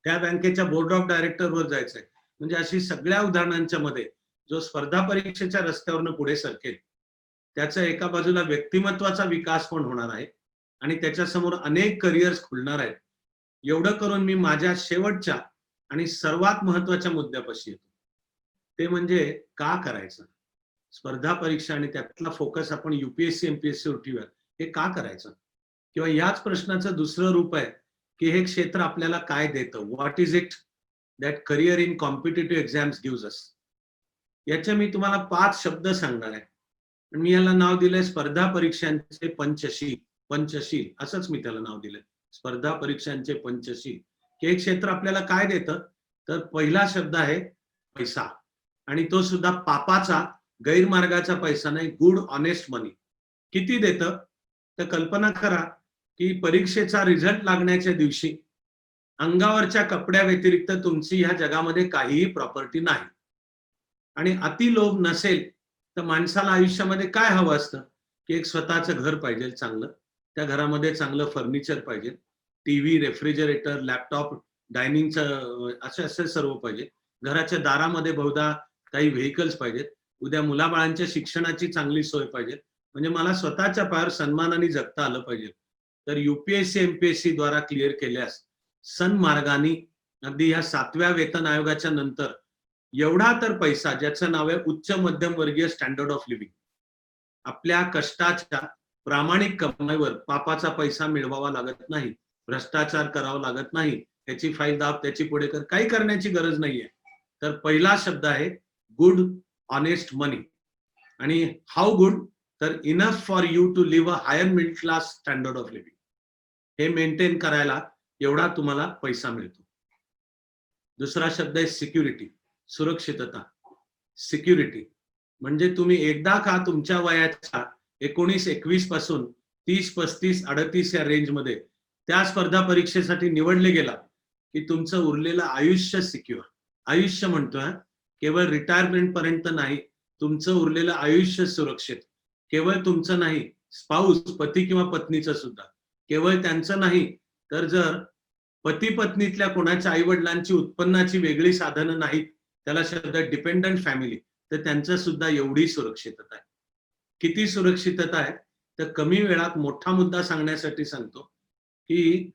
त्या बँकेच्या बोर्ड ऑफ डायरेक्टरवर जायचंय. म्हणजे अशी सगळ्या उदाहरणांच्या मध्ये जो स्पर्धा परीक्षेच्या रस्त्यावरनं पुढे सरकेल त्याचा एका बाजूला व्यक्तिमत्वाचा विकास पण होणार आहे आणि त्याच्यासमोर अनेक करिअर्स खुलणार आहेत. एवढं करून मी माझ्या शेवटच्या आणि सर्वात महत्वाच्या मुद्द्यापाशी येतो. ते म्हणजे का करायचं स्पर्धा परीक्षा आणि त्यातला फोकस आपण UPSC MPSC वर ठेवूया. हे का करायचं? किंवा याच प्रश्नाचं दुसरं रूप आहे की हे क्षेत्र आपल्याला काय देतं. What is it that career in competitive exams gives us. याचे मी तुम्हाला 5 शब्द सांगणार आहे. मी याला नाव दिलंय स्पर्धा परीक्षांचे पंचशील. पंचशील असंच मी त्याला नाव दिलंय, स्पर्धा परीक्षांचे पंचशील. हे क्षेत्र आपल्याला काय देतं तर पहिला शब्द आहे पैसा, आणि तो सुद्धा पापाचा, गैरमार्गाचा पैसा नाही, गुड ऑनेस्ट मनी. किती देतं तर कल्पना करा की परीक्षेचा रिझल्ट लागण्याच्या दिवशी अंगावरच्या कपड्या व्यतिरिक्त तुमची ह्या जगामध्ये काहीही प्रॉपर्टी नाही आणि अति लोभ नसेल तर माणसाला आयुष्यामध्ये काय हवं असतं की एक स्वतःचं घर पाहिजे चांगलं, त्या घरामध्ये चांगलं फर्निचर पाहिजे, टीव्ही, रेफ्रिजरेटर, लॅपटॉप, डायनिंगचं असे सर्व पाहिजे, घराच्या दारामध्ये बहुधा काही व्हेकल्स पाहिजेत, उद्या मुलाबाळांच्या शिक्षणाची चांगली सोय पाहिजे, म्हणजे मला स्वतःच्या पायावर सन्मानाने जगता आलं पाहिजे. तर UPSC MPSC द्वारा क्लिअर केल्यास सन्मार्गाने अगदी ह्या 7व्या वेतन आयोगाच्या नंतर एवढा तर पैसा ज्याचं नाव आहे उच्च मध्यम वर्गीय स्टँडर्ड ऑफ लिव्हिंग. आपल्या कष्टाच्या प्रामाणिक कमाईवर पापाचा पैसा मिळवावा लागत नाही, भ्रष्टाचार करावा लागत नाही, त्याची फाईल दाब, त्याची पुढे कर, काही करण्याची गरज नाहीये. तर पहिला शब्द आहे गुड ऑनेस्ट मनी. आणि हाऊ गुड तर enough for you to live a higher middle class standard of living. हे मेंटेन करायला एवढा तुम्हाला पैसा मिळतो. दुसरा शब्द आहे सिक्युरिटी, सुरक्षितता. सिक्युरिटी म्हणजे तुम्ही एकदा का तुमच्या वयाच्या 19-21 पासून 30-35 38 या रेंजमध्ये त्या स्पर्धा परीक्षेसाठी निवडले गेला की तुमचं उरलेलं आयुष्य सिक्युअर. आयुष्य म्हणतोय केवळ रिटायरमेंट पर्यंत नाही, तुमचं उरलेलं आयुष्य सुरक्षित. केवळ तुमचं नाही, स्पाऊस, पती किंवा पत्नीचं सुद्धा. केवळ त्यांचं नाही तर जर पती पत्नीतल्या कोणाच्या आई वडिलांची उत्पन्नाची वेगळी साधनं नाहीत, त्याला शब्द डिपेंडंट फॅमिली, तर त्यांचं सुद्धा एवढी सुरक्षितता आहे. किती सुरक्षितता आहे तर कमी वेळात मोठा मुद्दा सांगण्यासाठी सांगतो की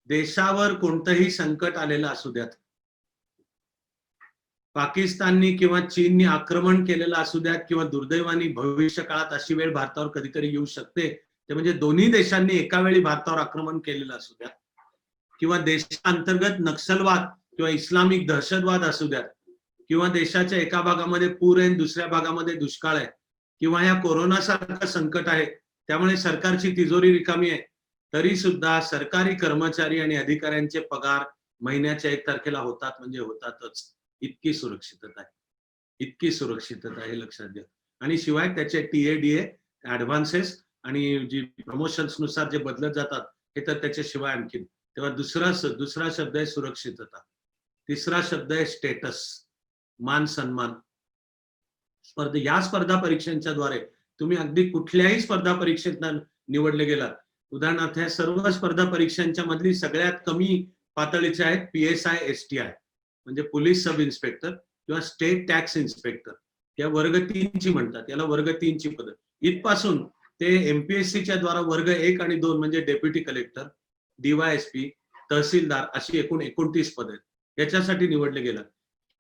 देशावर कोणतंही संकट आलेलं असू द्यात, पाकिस्ताननी किंवा चीननी आक्रमण केलेलं असू द्यात किंवा दुर्दैवाने भविष्य काळात अशी वेळ भारतावर कधीतरी येऊ शकते, ते म्हणजे दोन्ही देशांनी एका वेळी भारतावर आक्रमण केलेलं असू द्यात किंवा देशांतर्गत नक्षलवाद किंवा इस्लामिक दहशतवाद असू द्यात किंवा देशाच्या एका भागामध्ये पूर आहे दुसऱ्या भागामध्ये दुष्काळ आहे किंवा ह्या कोरोनासारखं संकट आहे त्यामुळे सरकारची तिजोरी रिकामी आहे, तरी सुद्धा सरकारी कर्मचारी आणि अधिकाऱ्यांचे पगार महिन्याच्या 1 तारखेला होतात म्हणजे होतातच. इतकी सुरक्षितता आहे, इतकी सुरक्षितता आहे, लक्षात घ्या. आणि शिवाय त्याचे TADA ऍडव्हान्सेस आणि जी प्रमोशन्स नुसार जे बदलत जातात हे तर त्याच्याशिवाय आणखीन. तेव्हा दुसरा शब्द आहे सुरक्षितता. तिसरा शब्द आहे स्टेटस, मान सन्मान. या स्पर्धा परीक्षांच्या द्वारे तुम्ही अगदी कुठल्याही स्पर्धा परीक्षेत निवडले गेलात. उदाहरणार्थ ह्या सर्व स्पर्धा परीक्षांच्या मधली सगळ्यात कमी पातळीच्या आहेत PSI STI म्हणजे पोलीस सब इन्स्पेक्टर किंवा स्टेट टॅक्स इन्स्पेक्टर, या वर्ग 3 ची म्हणतात, याला वर्ग 3 ची पदं. इथपासून ते MPSCच्या द्वारा वर्ग 1 आणि 2 म्हणजे डेप्युटी कलेक्टर, DYSP, तहसीलदार अशी एकूण 29 पदं आहेत, याच्यासाठी निवडले गेलात.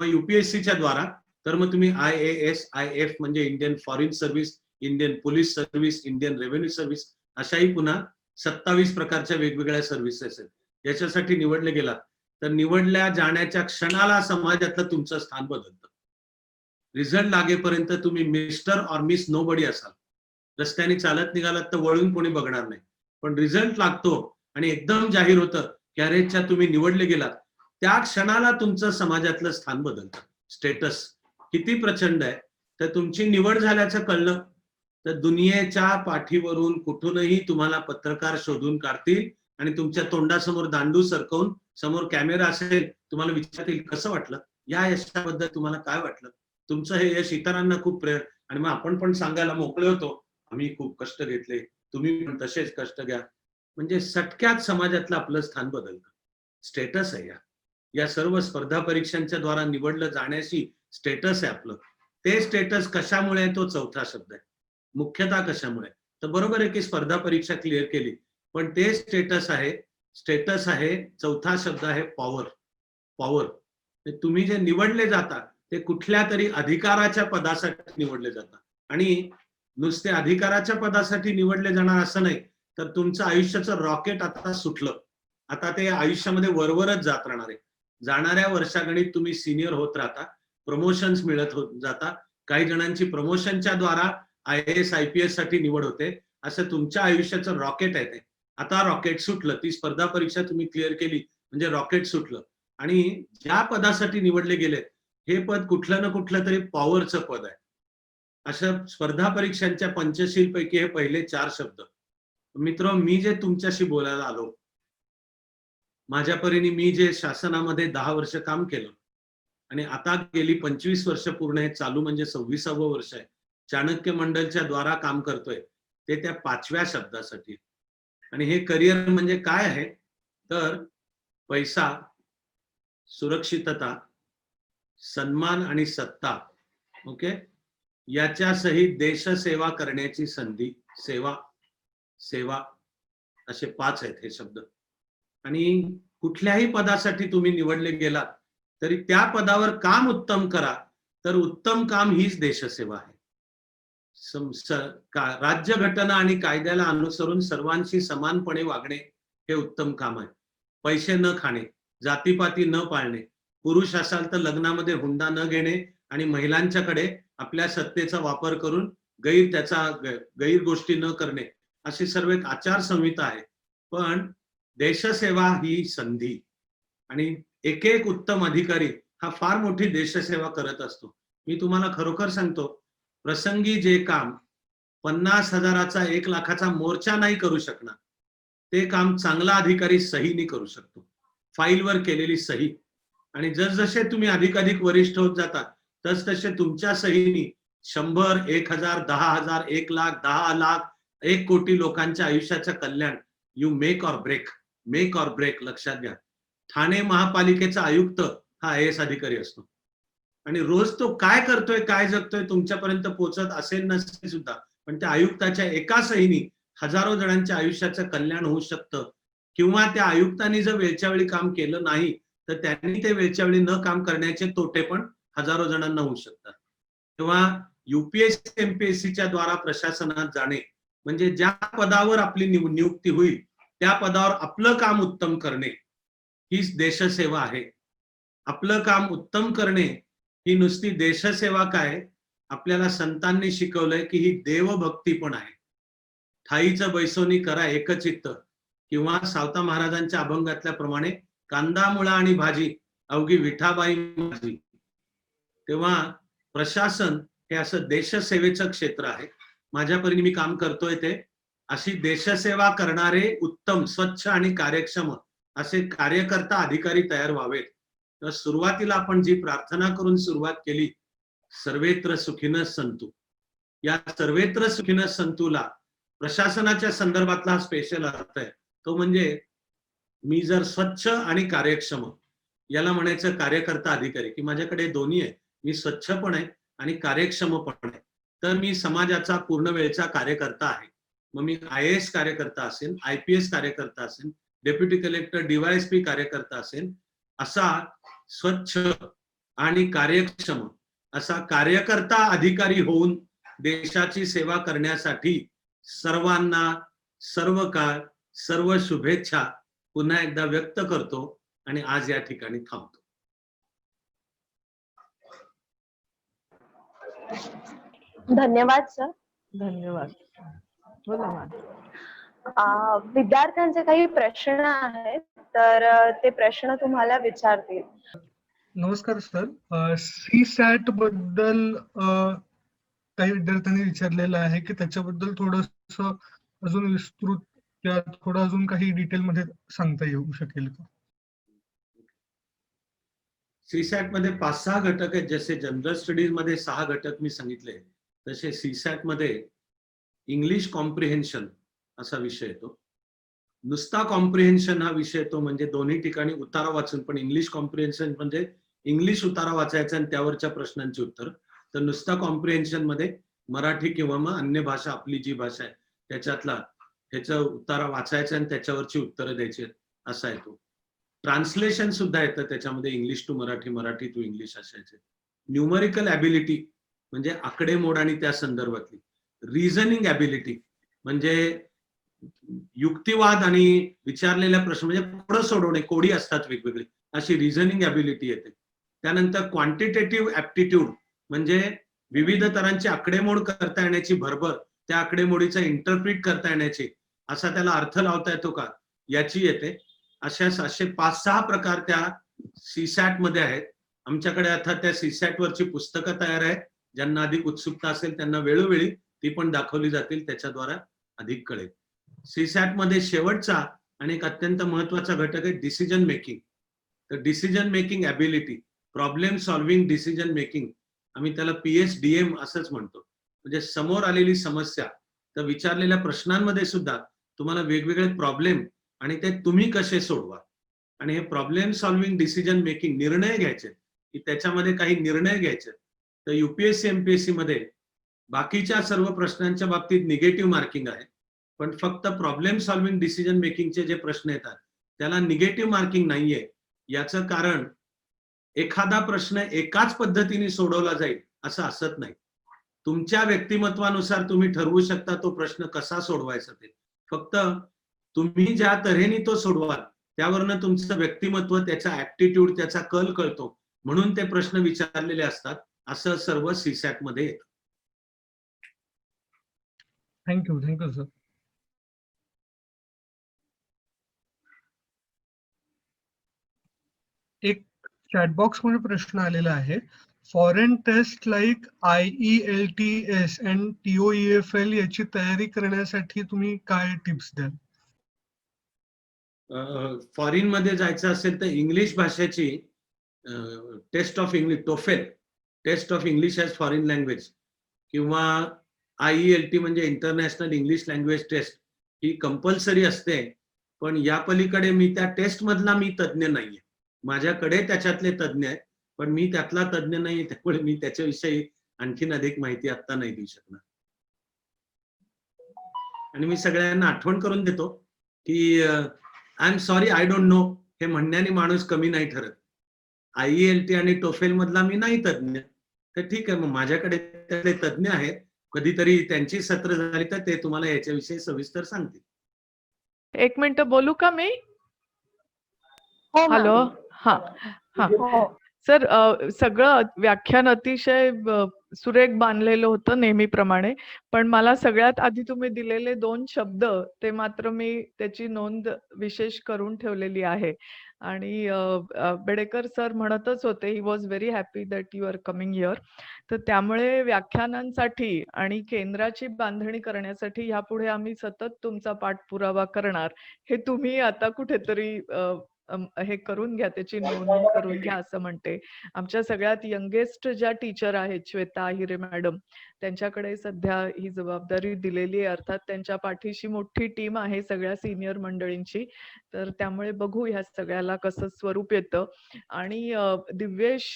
UPSCच्या द्वारा तर मग तुम्ही IAS, IF म्हणजे Indian foreign service, Indian police service, Indian revenue service, अशाही पुन्हा 27 प्रकारच्या वेगवेगळ्या सर्व्हिसेस आहेत, याच्यासाठी निवडले गेलात. तर निवडल्या जाण्याच्या क्षणाला समाजातलं तुमचं स्थान बदलतं. रिझल्ट लागेपर्यंत तुम्ही मिस्टर ऑर मिस नोबडी असाल. रस्त्याने चालत निघालात तर वळून कोणी बघणार नाही, पण रिझल्ट लागतो आणि एकदम जाहीर होतं कॅरेजच्या तुम्ही निवडले गेलात, त्या क्षणाला तुमचं समाजातलं स्थान बदलतं. स्टेटस किती प्रचंड आहे, तर तुमची निवड झाल्याचं कळलं तर दुनियेच्या पाठीवरून कुठूनही तुम्हाला पत्रकार शोधून काढतील आणि तुमच्या तोंडासमोर दांडू सरकवून, समोर कॅमेरा असेल, तुम्हाला विचारतील कसं वाटलं, या यशाबद्दल तुम्हाला काय वाटलं, तुमचं हे यश इतरांना खूप प्रेरणा, आणि मग आपण पण सांगायला मोकळे होतो, आम्ही खूप कष्ट घेतले, तुम्ही पण तसेच कष्ट घ्या. म्हणजे सटक्यात समाजातलं आपलं स्थान बदलतं. स्टेटस आहे या सर्व स्पर्धा परीक्षांच्या द्वारा निवडलं जाण्याशी स्टेटस आहे आपलं. ते स्टेटस कशामुळे आहे, तो चौथा शब्द आहे. मुख्यतः कशामुळे, तर बरोबर आहे की स्पर्धा परीक्षा क्लिअर केली, पण ते स्टेटस आहे. चौथा शब्द आहे पॉवर. पॉवर तुम्ही जे निवडले जाता ते कुठल्या तरी अधिकाराच्या पदासाठी निवडले जातात, आणि नुसते अधिकाराच्या पदासाठी निवडले जाणार असं नाही, तर तुमचं आयुष्याचं रॉकेट आता सुटलं. आता ते आयुष्यामध्ये वरवरच जात राहणार आहे. जाणाऱ्या वर्षागणित तुम्ही सिनियर होत राहता, प्रमोशन्स मिळत होत जाता. काही जणांची प्रमोशनच्या द्वारा IAS IPS साठी निवड होते. असं तुमच्या आयुष्याचं रॉकेट आहे ते. आता रॉकेट सुटलं, ती स्पर्धा परीक्षा तुम्ही क्लिअर केली म्हणजे रॉकेट सुटलं, आणि ज्या पदासाठी निवडले गेले हे पद कुठलं ना कुठलं तरी पॉवरचं पद आहे. अशा स्पर्धा परीक्षांच्या पंचशील पैकी हे पहिले 4 शब्द. मित्र, मी जे तुमच्याशी बोलायला आलो, माझ्या परीने मी जे शासनामध्ये 10 वर्ष काम केलं, आणि आता गेली 25 वर्ष पूर्ण आहे, चालू म्हणजे 26वं वर्ष आहे, चाणक्य मंडलच्या द्वारा काम करतोय, ते त्या 5व्या शब्दासाठी. आणि हे करिअर म्हणजे काय आहे, तर पैसा, सुरक्षितता, सन्मान आणि सत्ता, ओके, याच्या सहित देशसेवा करण्याची संधी. सेवा, सेवा, असे 5 आहेत हे शब्द. आणि कुठल्याही पदासाठी तुम्ही निवडले गेलात तरी त्या पदावर काम उत्तम करा, तर उत्तम काम हीच देशसेवा आहे. राज्यघटना आणि कायद्याला अनुसरून सर्वांशी समानपणे वागणे हे उत्तम काम आहे. पैसे न खाणे, जातीपाती न पाळणे, पुरुष असाल तर लग्नामध्ये हुंडा न घेणे आणि महिलांच्याकडे आपल्या सत्तेचा वापर करून गैर गोष्टी न करणे, अशी सर्व एक आचारसंहिता आहे. पण देशसेवा ही संधी, आणि एक एक उत्तम अधिकारी हा फार मोठी देशसेवा करत असतो. मी तुम्हाला खरोखर सांगतो, प्रसंगी जे काम 50,000चा 1,00,000चा मोर्चा नाही करू शकणार, ते काम चांगला अधिकारी सहीने करू शकतो. फाईलवर केलेली सही. आणि जसजसे तुम्ही अधिक वरिष्ठ होत जाता, तसतसे तुमच्या सहीने 100, 1,000, 10,000, 1,00,000, 10,00,000, 1 कोटी लोकांच्या आयुष्याचं कल्याण, यू मेक ऑर ब्रेक. लक्षात घ्या. ठाणे महापालिकेचा आयुक्त हा IAS अधिकारी असतो, आणि रोज तो काय करतोय, काय जगतोय तुमच्यापर्यंत पोहोचत असेल नसेल सुद्धा, पण त्या आयुक्ताच्या एका सहीने हजारो जणांच्या आयुष्याचं कल्याण होऊ शकतं. किंवा त्या आयुक्तांनी जर वेळच्या वेळी काम केलं नाही, तर त्यांनी ते वेळच्या वेळी न काम करण्याचे तोटे पण हजारो जणांना होऊ शकतात. तेव्हा UPSC MPSCच्या द्वारा प्रशासनात जाणे म्हणजे ज्या पदावर आपली नियुक्ती होईल त्या पदावर आपलं काम उत्तम करणे हीच देशसेवा आहे. आपलं काम उत्तम करणे ही नुसती देशसेवा काय, आपल्याला संतांनी शिकवलंय की ही देवभक्ती पण आहे. ठाईचं बैसोनी करा एकचित्त, किंवा सावता महाराजांच्या अभंगातल्या प्रमाणे कांदा मुळा आणि भाजी अवघी विठाबाई माझी. तेव्हा प्रशासन हे असं देशसेवेचं क्षेत्र आहे. माझ्या परीने मी काम करतोय ते अशी देशसेवा करणारे उत्तम, स्वच्छ आणि कार्यक्षम असे कार्यकर्ता अधिकारी तयार व्हावेत. तर सुरुवातीला आपण जी प्रार्थना करून सुरुवात केली, सर्वेत्र सुखिनः सन्तु, या सर्वेत्र सुखिनः सन्तुला प्रशासनाच्या संदर्भातला स्पेशल अर्थ आहे. तो म्हणजे मी जर स्वच्छ आणि कार्यक्षम, याला म्हणायचं कार्यकर्ता अधिकारी, की माझ्याकडे दोन्ही आहे, मी स्वच्छ पण आहे आणि कार्यक्षम पण आहे, तर मी समाजाचा पूर्ण वेळचा कार्यकर्ता आहे. मग मी IAS कार्यकर्ता असेल, IPS कार्यकर्ता असेल, डेप्युटी कलेक्टर DYSP कार्यकर्ता असेल, असा स्वच्छ आणि कार्यक्षम असा कार्यकर्ता अधिकारी होऊन देशाची सेवा करण्यासाठी सर्वांना सर्व काळ सर्व शुभेच्छा पुन्हा एकदा व्यक्त करतो आणि आज या ठिकाणी थांबतो. धन्यवाद सर. धन्यवाद. बोला मॅम. विद्यार्थ्यांचे काही प्रश्न आहेत तर ते प्रश्न तुम्हाला विचारतील. नमस्कार सर. CSAT बद्दल काही विद्यार्थ्यांनी विचारलेलं आहे की त्याच्याबद्दल थोडस अजून विस्तृत किंवा थोडं अजून काही डिटेल मध्ये सांगता येऊ शकेल का? सीसॅट मध्ये 5-6 घटक आहेत. जसे जनरल स्टडीज मध्ये 6 घटक मी सांगितले, तसे सीसॅट मध्ये इंग्लिश कॉम्प्रिहेन्शन असा विषय येतो. नुसता कॉम्प्रिहेन्शन हा विषय येतो, म्हणजे दोन्ही ठिकाणी उतारा वाचून, पण इंग्लिश कॉम्प्रिहेन्शन म्हणजे इंग्लिश उतारा वाचायचा आणि त्यावरच्या प्रश्नांची उत्तर. तर नुसता कॉम्प्रिहेन्शन मध्ये मराठी किंवा मग अन्य भाषा, आपली जी भाषा आहे त्याचा उतारा वाचायचा आणि त्याच्यावरची उत्तरं द्यायची, असा येतो. ट्रान्सलेशन सुद्धा येतं त्याच्यामध्ये, English to Marathi, Marathi to English असायचे. न्यूमरिकल ॲबिलिटी म्हणजे आकडेमोड आणि त्या संदर्भातली. रिझनिंग ॲबिलिटी म्हणजे युक्तिवाद आणि विचारलेल्या प्रश्न म्हणजे पुढं सोडवणे, कोडी असतात वेगवेगळी, अशी रिझनिंग ॲबिलिटी येते. त्यानंतर क्वांटिटेटिव्ह ॲप्टिट्यूड म्हणजे विविध तऱ्हांची आकडेमोड करता येण्याची भरभर, त्या आकडेमोडीचा इंटरप्रिट करता येण्याची, असा त्याला अर्थ लावता येतो का, याची येते. अशा 5-6 प्रकार त्या सीसॅट मध्ये आहेत. आमच्याकडे अर्थात त्या सीसॅट वरची पुस्तकं तयार आहेत. ज्यांना अधिक उत्सुकता असेल त्यांना वेळोवेळी ती पण दाखवली जातील, त्याच्याद्वारे अधिक कळेल. सीसॅट मध्ये शेवटचा आणि एक अत्यंत महत्वाचा घटक आहे डिसिजन मेकिंग. तर decision making ability, problem solving decision making, आम्ही त्याला PSDM असंच म्हणतो. म्हणजे समोर आलेली समस्या, तर विचारलेल्या प्रश्नांमध्ये सुद्धा तुम्हाला वेगवेगळे प्रॉब्लेम आणि ते तुम्ही कसे सोडवा, आणि हे प्रॉब्लेम सॉल्व्हिंग डिसिजन मेकिंग, निर्णय घ्यायचे की त्याच्यामध्ये काही निर्णय घ्यायचे. तर UPSC MPSC मध्ये बाकीच्या सर्व प्रश्नांच्या बाबतीत निगेटिव्ह मार्किंग आहे, पण फक्त प्रॉब्लेम सॉल्व्हिंग डिसिजन मेकिंगचे जे प्रश्न येतात त्याला निगेटिव्ह मार्किंग नाहीये. याचं कारण एखादा प्रश्न एकाच पद्धतीने सोडवला जाईल असं असत नाही. तुमच्या व्यक्तिमत्वानुसार तुम्ही ठरवू शकता तो प्रश्न कसा सोडवायचा. ते फक्त तुम्ही ज्या तऱ्हेने तो सोडवाल त्यावरनं तुमचं व्यक्तिमत्व, त्याचा ऍप्टिट्यूड, त्याचा कल कळतो, म्हणून ते प्रश्न विचारलेले असतात. असं सर्व सीसॅट मध्ये येतं. Thank you sir. एक चॅटबॉक्स मध्ये प्रश्न आलेला आहे. Foreign test like IELTS and TOEFL याची तयारी करण्यासाठी तुम्ही काय टिप्स द्याल? फॉरेन मध्ये जायचं असेल तर इंग्लिश भाषेची test of English, TOEFL, test of English as foreign language, किंवा IELT म्हणजे इंटरनॅशनल इंग्लिश लँग्वेज टेस्ट, ही कंपल्सरी असते. पण या पलीकडे मी त्या टेस्ट मधला मी तज्ज्ञ नाहीये. माझ्याकडे त्याच्यातले तज्ज्ञ आहेत, पण मी त्यातला तज्ज्ञ नाही, त्यामुळे मी त्याच्याविषयी आणखीन अधिक माहिती आता नाही देऊ शकणार. आणि मी सगळ्यांना आठवण करून देतो की I am sorry, I don't know हे म्हणण्याने माणूस कमी नाही ठरत. IELT आणि टोफेल मधला मी नाही तज्ज्ञ, तर ठीक आहे, मग माझ्याकडे त्यातले तज्ज्ञ आहेत, कधीतरी त्यांची सत्र झाली तर ते तुम्हाला याच्याविषयी सविस्तर सांगतील. 1 मिनिट बोलू का मी? हो मॅम. हॅलो. हा हा हो. सर, सगळं व्याख्यान अतिशय सुरेख बांधलेलं होतं नेहमीप्रमाणे, पण मला सगळ्यात आधी तुम्ही दिलेले 2 शब्द ते मात्र मी त्याची नोंद विशेष करून ठेवलेली आहे. आणि बेडेकर सर म्हणतच होते, he was very happy that you are coming here. तर त्यामुळे व्याख्यानांसाठी आणि केंद्राची बांधणी करण्यासाठी ह्यापुढे आम्ही सतत तुमचा पाठपुरावा करणार, हे तुम्ही आता कुठेतरी हे करून घ्या, त्याची नोंद करून घ्या असं म्हणते. आमच्या सगळ्यात यंगेस्ट ज्या टीचर आहेत, श्वेता आहिरे मॅडम, त्यांच्याकडे सध्या ही जबाबदारी दिलेली आहे. अर्थात त्यांच्या पाठीशी मोठी टीम आहे सगळ्या सिनियर मंडळींची. तर त्यामुळे बघू ह्या सगळ्याला कसं स्वरूप येतं. आणि दिव्येश,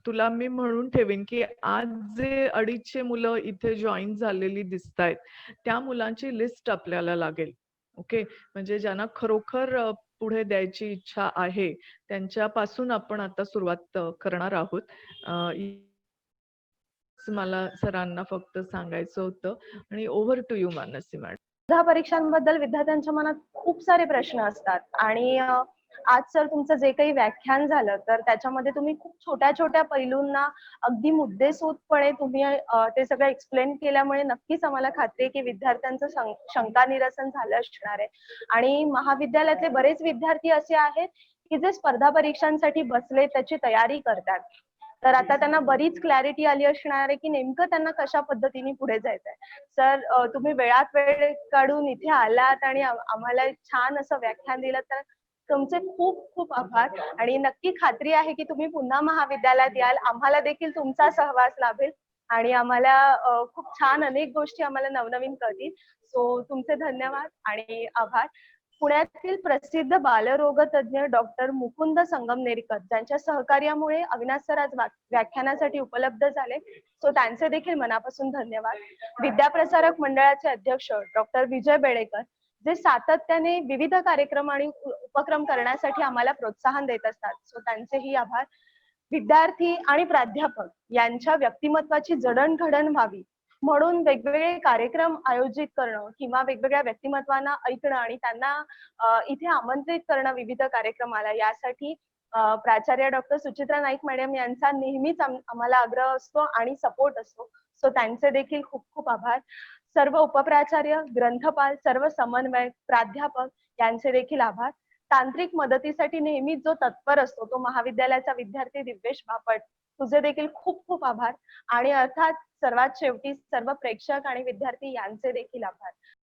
तुला मी म्हणून ठेवीन की आज जे 250 मुलं इथे जॉईन झालेली दिसतायत, त्या मुलांची लिस्ट आपल्याला लागेल. ओके, म्हणजे ज्यांना खरोखर पुढे द्यायची इच्छा आहे त्यांच्यापासून आपण आता सुरुवात करणार आहोत. मला सरांना फक्त सांगायचं होतं. आणि over to you Mansi madam. स्पर्धा परीक्षांबद्दल विद्यार्थ्यांच्या मनात खूप सारे प्रश्न असतात आणि आज सर तुमचं जे काही व्याख्यान झालं तर त्याच्यामध्ये तुम्ही खूप छोट्या छोट्या पैलूंना अगदी मुद्देसूदपणे तुम्ही ते सगळं एक्सप्लेन केल्यामुळे नक्कीच आम्हाला खात्री आहे की विद्यार्थ्यांचं शंका निरसन झालं असणार आहे. आणि महाविद्यालयातले बरेच विद्यार्थी असे आहेत की जे स्पर्धा परीक्षांसाठी बसले, त्याची तयारी करतात. तर आता त्यांना बरीच क्लॅरिटी आली असणार आहे की नेमकं त्यांना कशा पद्धतीने पुढे जायचंय. सर तुम्ही वेळात वेळ काढून इथे आलात आणि आम्हाला एक छान असं व्याख्यान दिलं, तर तुमचे खूप खूप आभार. आणि नक्की खात्री आहे की तुम्ही पुन्हा महाविद्यालयात याल, आम्हाला देखील तुमचा सहवास लाभेल आणि आम्हाला खूप छान अनेक गोष्टी आम्हाला नवनवीन कळतील. सो तुमचे धन्यवाद आणि आभार. पुण्यातील प्रसिद्ध बालरोग तज्ञ डॉक्टर मुकुंद संगमनेरकर ज्यांच्या सहकार्यामुळे अविनाश सर आज व्याख्यानासाठी उपलब्ध झाले, सो त्यांचे देखील मनापासून धन्यवाद. विद्याप्रसारक मंडळाचे अध्यक्ष डॉक्टर विजय बेडेकर जे सातत्याने विविध कार्यक्रम आणि उपक्रम करण्यासाठी आम्हाला प्रोत्साहन देत असतात, सो त्यांचेही आभार. विद्यार्थी आणि प्राध्यापक यांच्या व्यक्तिमत्वाची जडणघडण व्हावी म्हणून वेगवेगळे कार्यक्रम आयोजित करणं किंवा वेगवेगळ्या व्यक्तिमत्वांना ऐकणं आणि त्यांना इथे आमंत्रित करणं विविध कार्यक्रमाला, यासाठी प्राचार्य डॉक्टर सुचित्रा नाईक मॅडम यांचा नेहमीच आम्हाला आग्रह असतो आणि सपोर्ट असतो, सो त्यांचे देखील खूप खूप आभार. सर्व उपप्राचार्य, ग्रंथपाल, सर्व समन्वयक, प्राध्यापक यांचे देखील आभार. तांत्रिक मदतीसाठी नेहमी जो तत्पर असतो तो महाविद्यालयाचा विद्यार्थी दिव्येश बापट, तुझे देखील खूप खूप आभार. आणि अर्थात सर्वात शेवटी सर्व प्रेक्षक आणि विद्यार्थी यांचे देखील आभार.